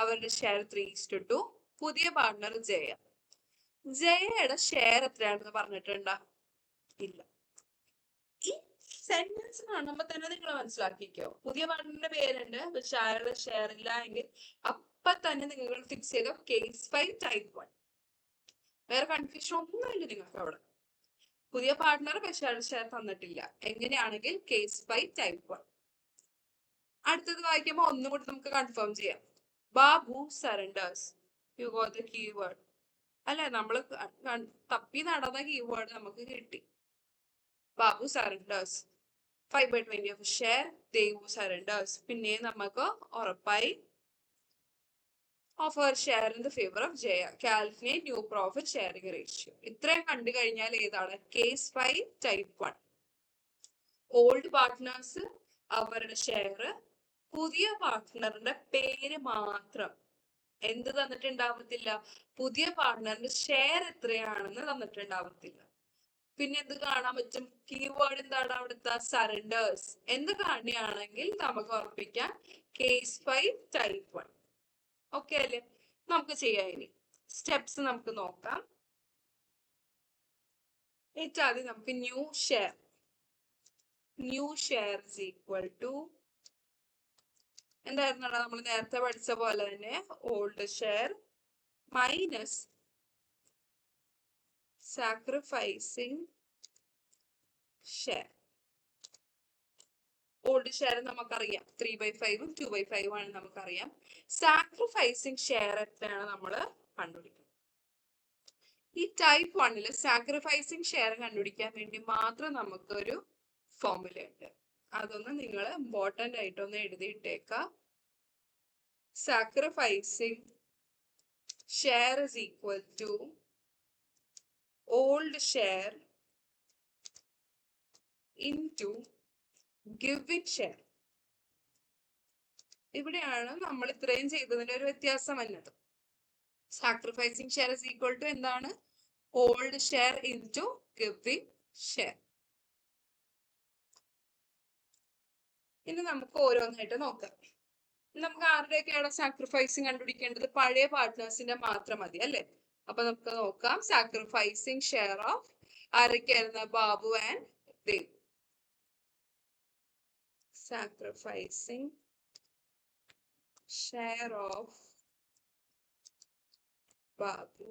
അവരുടെ ഷെയർ 3:2. പുതിയ പാർട്ട്ണർ ജയ. ജയയുടെ ഷെയർ എത്രയാണെന്ന് പറഞ്ഞിട്ടുണ്ടോ? ഇല്ല. ഈ സെന്റൻസ് കാണുമ്പോ തന്നെ നിങ്ങൾ മനസ്സിലാക്കിക്കോ, പുതിയ പാർട്ട്ണറിന്റെ പേരുണ്ട് പക്ഷെ അയാളുടെ ഷെയർ ഇല്ല എങ്കിൽ അപ്പൊ തന്നെ നിങ്ങൾ ഫിക്സ് ചെയ്തോ കേസ് 5 ടൈപ്പ് 1. വേറെ കൺഫ്യൂഷൻ ഒന്നുമില്ല നിങ്ങൾക്ക് അവിടെ. പുതിയ പാർട്ട്ണർ പക്ഷെ അയാളുടെ ഷെയർ തന്നിട്ടില്ല എങ്ങനെയാണെങ്കിൽ കേസ് 5 ടൈപ്പ് 1. അടുത്തത് വായിക്കുമ്പോൾ ഒന്നുകൂടി നമുക്ക് കൺഫേം ചെയ്യാം. Babu surrenders. You got the keyword അല്ലെ, നമ്മൾ തപ്പി നടന്ന കീവേഡ് നമുക്ക് കിട്ടി. Babu surrenders 5/20 of share. Devu surrenders. പിന്നെ നമുക്ക് ഉറപ്പായി of our share in the favour of Jaya. Calculate new profit sharing ratio. ഇത്രയും കണ്ടു കഴിഞ്ഞാൽ ഏതാണ് കേസ് 5 ടൈപ്പ് 1. ഓൾഡ് പാർട്ട്നേഴ്സ്, അവരുടെ ഷെയർ, പുതിയ പാർട്ട്ണറിന്റെ പേര് മാത്രം. എന്ത് തന്നിട്ടുണ്ടാവത്തില്ല? പുതിയ പാർട്ട്ണറിന്റെ ഷെയർ എത്രയാണെന്ന് തന്നിട്ടുണ്ടാവത്തില്ല. പിന്നെ എന്ത് കാണാൻ പറ്റും? കീവേഡ് എന്താണ് അവിടുത്തെ? സറണ്ടേഴ്സ്. എന്ത് കാണുകയാണെങ്കിൽ നമുക്ക് ഉറപ്പിക്കാം കേസ് 5 ടൈപ്പ് 1. ഓക്കെ അല്ലേ? നമുക്ക് ചെയ്യാം. ഇനി സ്റ്റെപ്സ് നമുക്ക് നോക്കാം. ഏറ്റവും ആദ്യം നമുക്ക് new share. New share is equal to എന്തായിരുന്നു നമ്മൾ നേരത്തെ പഠിച്ച പോലെ തന്നെ old share minus sacrificing share. Old share നമുക്കറിയാം 3/5 2/5 ആണ് നമുക്കറിയാം. സാക്രിഫൈസിങ് ഷെയർ എത്രയാണ് നമ്മൾ കണ്ടുപിടിക്കുന്നത്. ഈ ടൈപ്പ് 1 സാക്രിഫൈസിങ് ഷെയർ കണ്ടുപിടിക്കാൻ വേണ്ടി മാത്രം നമുക്കൊരു ഫോർമുല ഉണ്ട്. അതൊന്ന് നിങ്ങൾ ഇമ്പോർട്ടന്റ് ആയിട്ടൊന്ന് എഴുതിയിട്ടേക്കാം. Sacrificing share is equal to old share into giving share. ഇവിടെയാണ് നമ്മൾ ഇത്രയും ചെയ്തതിന്റെ ഒരു വ്യത്യാസം വന്നത്. Sacrificing share is equal to എന്താണ്? Old share into giving share. ഇനി നമുക്ക് ഓരോന്നായിട്ട് നോക്കാം. നമുക്ക് ആരുടെയൊക്കെയാണ് സാക്രിഫൈസിങ് കണ്ടുപിടിക്കേണ്ടത്? പഴയ പാർട്ട്നേഴ്സിന്റെ മാത്രം മതി അല്ലെ. അപ്പൊ നമുക്ക് നോക്കാം. സാക്രിഫൈസിങ് ഷെയർ ഓഫ് ആരൊക്കെയായിരുന്നു? Babu and Dev. Sacrificing share of Babu.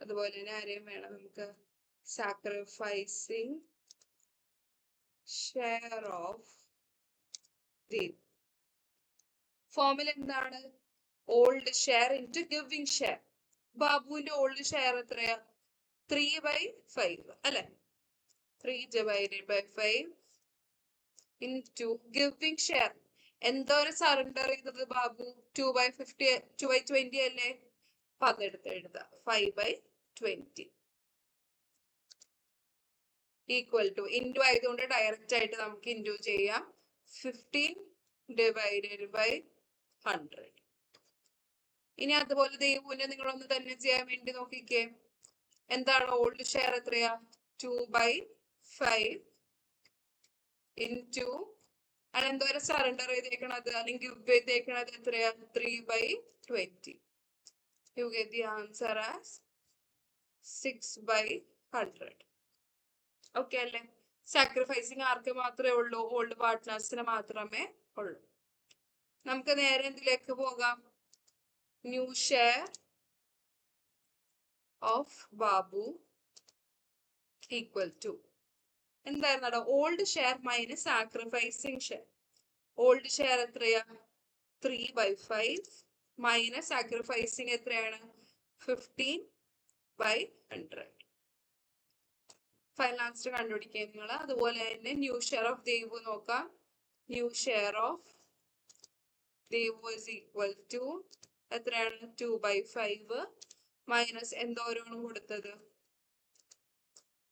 അതുപോലെ തന്നെ ആരെയും വേണം നമുക്ക്? Sacrificing share of Dev. Formula എന്താണ്? Old share into giving share. ബാബുവിന്റെ ഓൾഡ് ഷെയർ എത്രയാ? 3/5 അല്ലെ. 3/5 ഇൻടു ഗിവിംഗ് ഷെയർ. എന്തോരം സറണ്ടർ ചെയ്തത് ബാബു? 2/20 അല്ലേ. അപ്പൊ അതെടുത്ത് എഴുതാം. 5/20 ഈക്വൽ ടു ഇൻറ്റു ആയതുകൊണ്ട് ഡയറക്റ്റ് ആയിട്ട് നമുക്ക് ഇൻറ്റു ചെയ്യാം. 15/100. ഇനി അതുപോലെ ദേവുവിനെ നിങ്ങളൊന്ന് തന്നെ ചെയ്യാൻ വേണ്ടി നോക്കിക്കേ. എന്താണ് ഓൾഡ് ഷെയർ എത്രയാ? 2/5 ഇൻറ്റു അതെന്തോരം സറണ്ടർ ചെയ്തേക്കണത് അല്ലെങ്കിൽ ഗിവ് ചെയ്തേക്കണത് എത്രയാ? 3/20. You get the answer as 6/100. Okay അല്ലേ. സാക്രിഫൈസിങ് ആർക്ക് മാത്രമേ ഉള്ളൂ? ഓൾഡ് പാർട്ട്നേഴ്സിന് മാത്രമേ ഉള്ളൂ. നമുക്ക് നേരെ എന്തിലേക്ക് പോകാം? New share of Babu equal to എന്തായിരുന്നു? Old share minus sacrificing share. Old share എത്രയാ? 3/5 മൈനസ് സാക്രിഫൈസിങ് എത്രയാണ്? 15/100. ഫൈനൽ ആൻസർ കണ്ടുപിടിക്കുക നിങ്ങൾ. അതുപോലെ തന്നെ ന്യൂ ഷെയർ ഓഫ് ദേവു നോക്കാം. New share of Devu is equal to എത്രയാണ്? 2/5 മൈനസ് എന്തോരാണ് കൊടുത്തത്?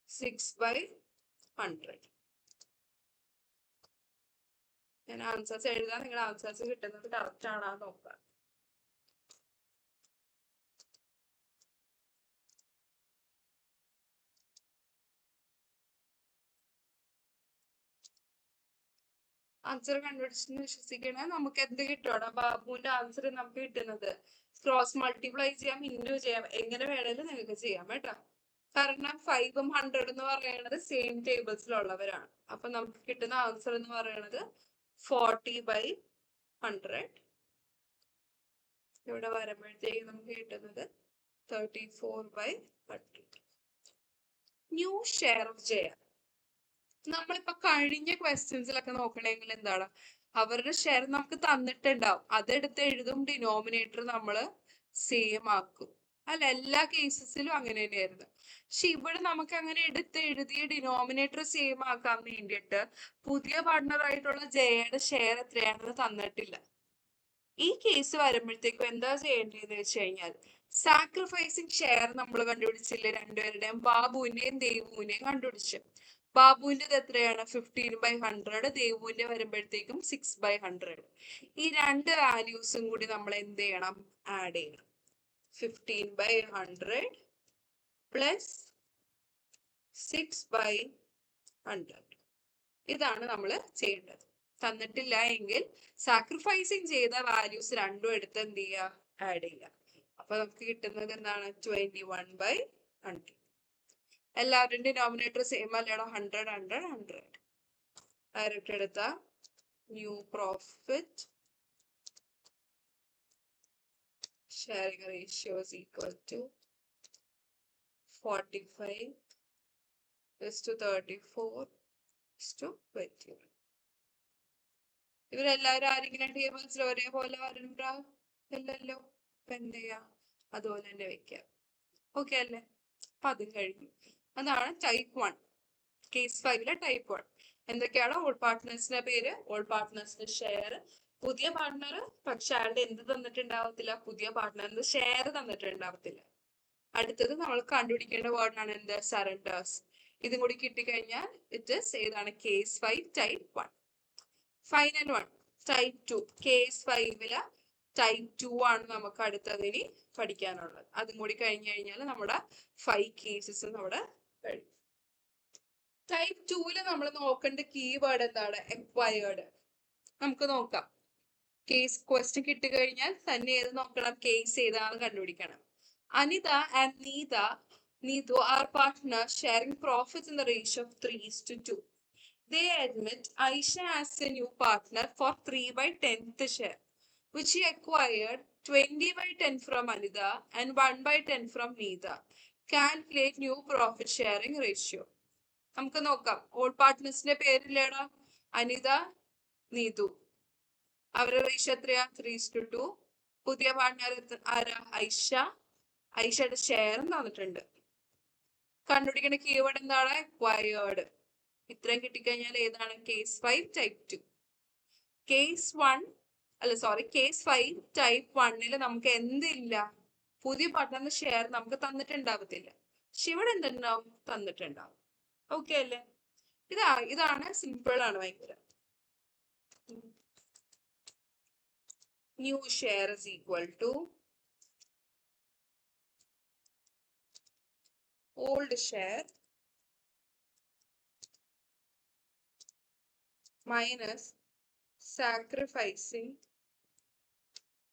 6/100. ഞാൻ ആൻസേഴ്സ് എഴുതാൻ, നിങ്ങളുടെ ആൻസേഴ്സ് കിട്ടുന്നത് കറക്റ്റ് ആണോ നോക്കുക. ആൻസർ കണ്ടുപിടിച്ചെന്ന് വിശ്വസിക്കണേ. നമുക്ക് എന്ത് കിട്ടും? ബാബുവിന്റെ ആൻസർ നമുക്ക് കിട്ടുന്നത് ക്രോസ് മൾട്ടിപ്ലൈ ചെയ്യാം, ഇൻറ്റു ചെയ്യാം, എങ്ങനെ വേണേലും നിങ്ങൾക്ക് ചെയ്യാം കേട്ടോ. കാരണം 5ഉം 100 എന്ന് പറയുന്നത് സെയിം ടേബിൾസിലുള്ളവരാണ്. അപ്പൊ നമുക്ക് കിട്ടുന്ന ആൻസർ എന്ന് പറയുന്നത് 40/100. ഇവിടെ വരുമ്പോഴത്തേക്ക് നമുക്ക് കിട്ടുന്നത് 34/100. New share of J. നമ്മളിപ്പോ കഴിഞ്ഞ ക്വസ്റ്റ്യൻസിലൊക്കെ നോക്കണമെങ്കിൽ എന്താണ്, അവരുടെ ഷെയർ നമുക്ക് തന്നിട്ടുണ്ടാവും, അതെടുത്ത് എഴുതും, ഡിനോമിനേറ്റർ നമ്മൾ സെയിം ആക്കും അല്ല. എല്ലാ കേസസിലും അങ്ങനെ തന്നെയായിരുന്നു. പക്ഷെ ഇവിടെ നമുക്ക് അങ്ങനെ എടുത്ത് എഴുതിയ ഡിനോമിനേറ്റർ സെയിം ആക്കാൻ വേണ്ടിയിട്ട് പുതിയ പാർട്ണർ ആയിട്ടുള്ള ജയയുടെ ഷെയർ എത്രയാണെന്ന് തന്നിട്ടില്ല. ഈ കേസ് വരുമ്പോഴത്തേക്കും എന്താ ചെയ്യേണ്ടതെന്ന് വെച്ച് കഴിഞ്ഞാൽ, സാക്രിഫൈസിങ് ഷെയർ നമ്മൾ കണ്ടുപിടിച്ചില്ലേ, രണ്ടുപേരുടെയും, ബാബുവിന്റെയും ദേവുവിന്റെയും കണ്ടുപിടിച്ചു. ബാബുവിന്റെ എത്രയാണ്? 15/100. ദേവുവിന്റെ വരുമ്പോഴത്തേക്കും 6/100. ഈ രണ്ട് വാല്യൂസും കൂടി നമ്മൾ എന്ത് ചെയ്യണം? ആഡ് ചെയ്യണം. 15/100 പ്ലസ് 6/100. ഇതാണ് നമ്മൾ ചെയ്യേണ്ടത്. തന്നിട്ടില്ല എങ്കിൽ സാക്രിഫൈസിങ് ചെയ്ത വാല്യൂസ് രണ്ടും എടുത്ത് എന്ത് ചെയ്യുക? ആഡ് ചെയ്യുക. അപ്പൊ നമുക്ക് കിട്ടുന്നത് എന്താണ്? 21/100. എല്ലാവരുടെയും ഡിനോമിനേറ്റർ സെയിം അല്ലേടോ? 100 100 100. ഡയറക്റ്റ് എടുത്ത new profit sharing ratio is equal to 45:34:21. ഇവരെല്ലാവരും ആരെങ്കിലും ടേബിൾസിൽ ഒരേപോലെ വരണ്ടോ? ഇല്ലല്ലോ. അപ്പൊ എന്ത് ചെയ്യാം? അതുപോലെ തന്നെ വെക്കാം. ഓക്കെ അല്ലേ? അപ്പൊ അതും കഴിഞ്ഞു. അതാണ് ടൈപ്പ് 1. Case 5 type 1. എന്തൊക്കെയാണ്? ഓൾ പാർട്ട്നേഴ്സിന്റെ പേര്, ഓൾ പാർട്ട്നേഴ്സിന്റെ ഷെയർ, പുതിയ പാർട്ട്ണർ പക്ഷെ അയാളുടെ എന്ത് തന്നിട്ടുണ്ടാവത്തില്ല? പുതിയ പാർട്ട്ണറിന്റെ ഷെയർ തന്നിട്ടുണ്ടാവത്തില്ല. അടുത്തത് നമ്മൾ കണ്ടുപിടിക്കേണ്ട വേർഡാണ് എന്ത്? സറണ്ടേഴ്സ്. ഇതും കൂടി കിട്ടിക്കഴിഞ്ഞാൽ ഇറ്റ് ഇസ് ഏതാണ്? Case 5 type 1. Final 1 type 2. Case 5 type 2 ആണ് നമുക്ക് അടുത്തതിന് പഠിക്കാനുള്ളത്. അതും കൂടി കഴിഞ്ഞു കഴിഞ്ഞാൽ നമ്മുടെ 5 കേസസ് നമ്മുടെ കഴിഞ്ഞു. ടൈപ്പ് 2 നമ്മൾ നോക്കേണ്ട കീവേഡ് എന്താണ്? എക്വയർഡ്. നമുക്ക് നോക്കാം. കേസ് ക്വസ്റ്റ്യൻ കിട്ടിക്കഴിഞ്ഞാൽ തന്നെ ഏത് നോക്കണം? കേസ് ഏതാണെന്ന് കണ്ടുപിടിക്കണം. Anita and Neetu are partners sharing profits in the ratio of 3:2. They admit Aisha as a new partner for 3/10th share, which she acquired 20/10 from Anita and 1/10 from Neeta. Calculate new profit sharing ratio. നമുക്ക് നോക്കാം. All പാർട്ട്നേഴ്സിന്റെ പേരില്ലേടാ? Anitha, Neethu. അവരുടെ ratio എത്രയാ? 3:2. പുതിയ partner ആരാ? Aisha. ഐഷയുടെ share തന്നിട്ടുണ്ട്. കണ്ടുപിടിക്കേണ്ട keyword എന്താണ്? Acquired. ഇത്രയും കിട്ടിക്കഴിഞ്ഞാൽ ഏതാണ്? Case 5 type 2. കേസ് 5 ടൈപ്പ് 1 നമുക്ക് എന്തില്ല? പുതിയ പാർട്ട്ണറിന്റെ ഷെയർ നമുക്ക് തന്നിട്ടുണ്ടാവത്തില്ല. പക്ഷെ ഇവിടെ എന്തുണ്ടാവും? തന്നിട്ടുണ്ടാവും. ഓക്കെ അല്ലേ? ഇതാണ് സിമ്പിൾ ആണ് ഭയങ്കര. New share is equal to old share minus sacrificing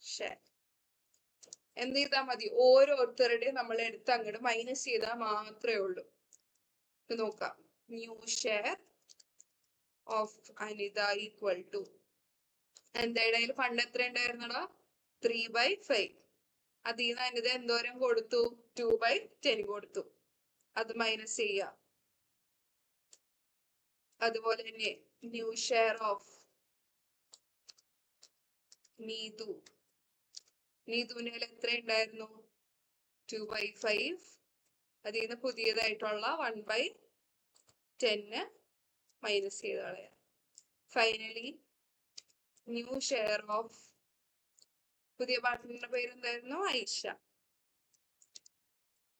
share. എന്ത് ചെയ്താൽ മതി? ഓരോരുത്തരുടെയും നമ്മൾ എടുത്ത് അങ്ങോട്ട് മൈനസ് ചെയ്താൽ മാത്രമേ ഉള്ളൂ. നോക്കാം. New share of Anitha equal to എന്തായാലും ഫണ്ട് എത്ര ഉണ്ടായിരുന്നടാ? 3/5. അതിൽ നിന്ന് അനിത എന്തോരം കൊടുത്തു? 2/10 കൊടുത്തു. അത് മൈനസ് ചെയ്യാം. അതുപോലെ തന്നെ ന്യൂ ഷെയർ ഓഫ് നീതു. നീതുവിന്റെ എത്ര ഉണ്ടായിരുന്നു? 2/5. അതിൽ നിന്ന് പുതിയതായിട്ടുള്ള 1/10 മൈനസ് ചെയ്ത് കളയാം. ഫൈനലി ന്യൂ ഷെയർ ഓഫ് പുതിയ പാർട്ട്ണറിന്റെ പേര് എന്തായിരുന്നു? Aisha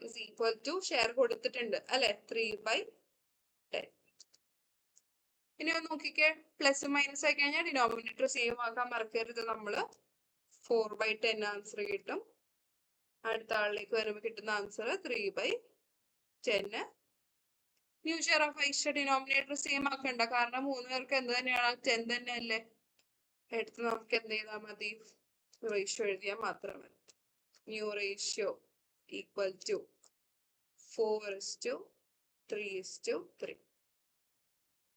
is equal to share കൊടുത്തിട്ടുണ്ട് അല്ലെ? 3/10. ഇനി ഒന്ന് നോക്കിക്കേ, പ്ലസ് മൈനസ് ആയി കഴിഞ്ഞാൽ ഡിനോമിനേറ്റർ സെയിം ആക്കാൻ മറക്കരുത്. നമ്മള് 4/10 ആൻസർ കിട്ടും. അടുത്ത ആളിലേക്ക് വരുമ്പോൾ കിട്ടുന്ന answer 3/10. New share of I denominator same ആക്കണ്ട, കാരണം 3 പേർക്ക് എന്ത് തന്നെയാണ് 10 തന്നെയല്ലേ. എടുത്ത് നമുക്ക് എന്ത് ചെയ്താൽ മതി, റേഷ്യോ എഴുതിയാൽ മാത്രം മതി. New ratio equal to 4:3:3.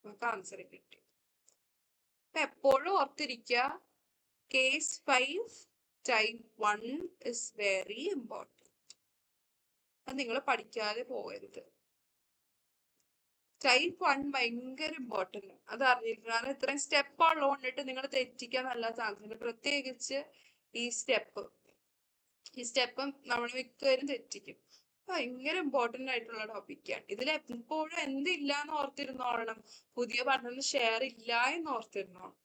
നമുക്ക് ആൻസർ കിട്ടി. എപ്പോഴും ഓർത്തിരിക്കുക, case 5 type 1 is very important. അത് നിങ്ങൾ പഠിക്കാതെ പോകരുത്. ടൈപ്പ് 1 ഭയങ്കര ഇമ്പോർട്ടന്റ്. അത് അറിഞ്ഞിരിക്കണം. കാരണം ഇത്രയും സ്റ്റെപ്പ് ഉള്ളതുകൊണ്ടിട്ട് നിങ്ങൾ തെറ്റിക്കാൻ നല്ല ചാൻസ് ഉണ്ട്. പ്രത്യേകിച്ച് ഈ സ്റ്റെപ്പും നമ്മൾ മിക്കവരും തെറ്റിക്കും. ഭയങ്കര ഇമ്പോർട്ടന്റ് ആയിട്ടുള്ള ടോപ്പിക്കാണ്. ഇതിൽ എപ്പോഴും എന്തില്ല എന്ന് ഓർത്തിരുന്നോളണം. പുതിയ പഠനം ഷെയർ ഇല്ല എന്ന് ഓർത്തിരുന്നോളണം.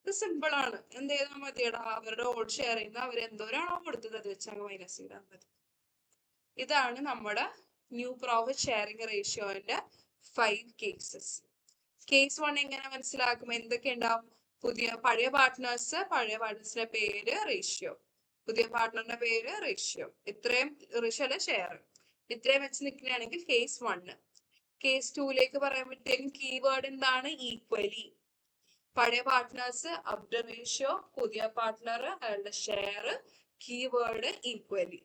ഇത് സിമ്പിൾ ആണ്. എന്ത് ചെയ്താൽ മതിയടാ, അവരുടെ ഓൾഡ് ഷെയർ ചെയ്യുന്ന അവർ എന്തോരാണോ കൊടുത്തത് അത് വെച്ച് അങ്ങ് മൈനസ് ചെയ്താൽ മതി. ഇതാണ് നമ്മുടെ ന്യൂ പ്രോഫിറ്റ് ഷെയറിംഗ് റേഷ്യോന്റെ 5 കേസസ്. കേസ് 1 എങ്ങനെ മനസ്സിലാക്കും? എന്തൊക്കെ ഉണ്ടാവും? പഴയ പാർട്ട്നേഴ്സിന്റെ പേര്, റേഷ്യോ. പുതിയ പാർട്ട്ണറിന്റെ പേര്, റേഷ്യോ. ഇത്രയും റേഷ്യോയുടെ ഷെയർ ഇത്രയും വെച്ച് നിൽക്കുകയാണെങ്കിൽ കേസ് 1. കേസ് 2ലേക്ക് പറയുമ്പോഴത്തേക്കും കീവേഡ് എന്താണ്? ഈക്വലി. പഴയ പാർട്ട്നേഴ്സ് അബ്ദ റേഷ്യോ, പുതിയ പാർട്ട്ണർ അയാളുടെ ഷെയർ, കീവേഡ് ഈക്വലി.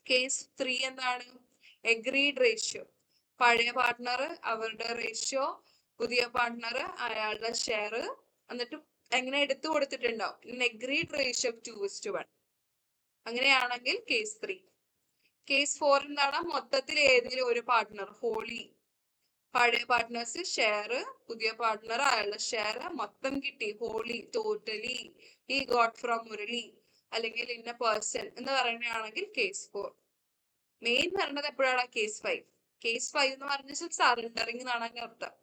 കേസ് 3 എന്താണ്? Agreed ratio. പഴയ പാർട്ട്ണർ അവരുടെ റേഷ്യോ, പുതിയ പാർട്ട്ണർ അയാളുടെ ഷെയർ, എന്നിട്ട് എങ്ങനെ എടുത്തു കൊടുത്തിട്ടുണ്ടാവും എഗ്രീഡ് റേഷ്യോ 2:1. അങ്ങനെയാണെങ്കിൽ കേസ് 3. കേസ് 4 എന്താണ്? മൊത്തത്തിൽ ഏതെങ്കിലും ഒരു പാർട്ട്ണർ ഹോളി. പഴയ പാർട്ട്നേഴ്സ് ഷെയർ, പുതിയ പാർട്ട്ണർ അയാളുടെ ഷെയർ മൊത്തം കിട്ടി, ഹോളി, ടോട്ടലി, ഈ ഗോട്ട് ഫ്രം മുരളി അല്ലെങ്കിൽ ഇന്ന പേഴ്സൺ എന്ന് പറയുകയാണെങ്കിൽ കേസ് 4. മെയിൻ പറഞ്ഞത് എപ്പോഴാണ്? കേസ് 5. കേസ് 5 എന്ന് പറഞ്ഞാൽ സറണ്ടറിങ് എന്നാണ് അതിന്റെ അർത്ഥം.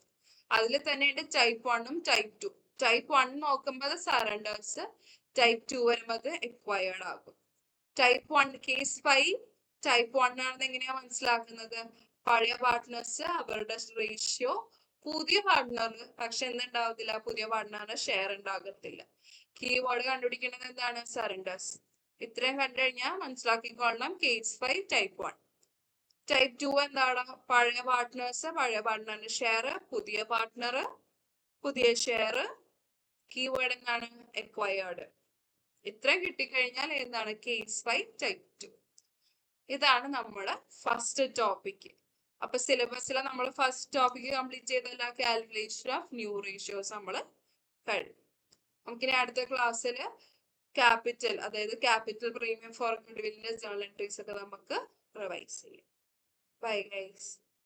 അതിൽ തന്നെ ഉണ്ട് ടൈപ്പ് 1ഉം ടൈപ്പ് 2. ടൈപ്പ് 1 നോക്കുമ്പോൾ സറണ്ടേഴ്സ്, ടൈപ്പ് 2 വരുമ്പോൾ എക്വയർഡ് ആകും. ടൈപ്പ് 1 കേസ് 5 ടൈപ്പ് 1 ആണെന്ന് എങ്ങനെയാ മനസ്സിലാക്കുന്നത്? പഴയ പാർട്ട്നേഴ്സ് അവരുടെ റേഷ്യോ, പുതിയ പാർട്ട്ണർ പക്ഷെ എന്തുണ്ടാവത്തില്ല, പുതിയ പാർട്ട്ണറിന്റെ ഷെയർ ഉണ്ടാകത്തില്ല. കീവേഡ് കണ്ടുപിടിക്കുന്നത് എന്താണ്? സറണ്ടേഴ്സ്. ഇത്രയും കണ്ടു കഴിഞ്ഞാൽ മനസ്സിലാക്കിക്കൊള്ളണം കേസ് 5 ടൈപ്പ് 1. ടൈപ്പ് 2 എന്താണ്? പഴയ പാർട്ട്ണറിന്റെ ഷെയർ, പുതിയ പാർട്ട്ണർ, പുതിയ ഷെയർ, കീവേഡ് എന്താണ്? എക്വയർഡ്. ഇത്രയും കിട്ടിക്കഴിഞ്ഞാൽ എന്താണ്? Case 5 type 2. ഇതാണ് നമ്മുടെ ഫസ്റ്റ് ടോപ്പിക്. അപ്പൊ സിലബസിലെ നമ്മൾ ഫസ്റ്റ് ടോപ്പിക് കംപ്ലീറ്റ് ചെയ്തല്ല, കാൽക്കുലേഷൻ ഓഫ് ന്യൂ റേഷ്യോസ് നമ്മൾ കഴിഞ്ഞു. നമുക്കിനി അടുത്ത ക്ലാസ്സിൽ ക്യാപിറ്റൽ, അതായത് ക്യാപിറ്റൽ പ്രീമിയം ഫോർ ഗുഡ്വില്ലിന്റെ ജേർണൽ എൻട്രീസ് ഒക്കെ നമുക്ക് റിവൈസ് ചെയ്യാം. Bye guys.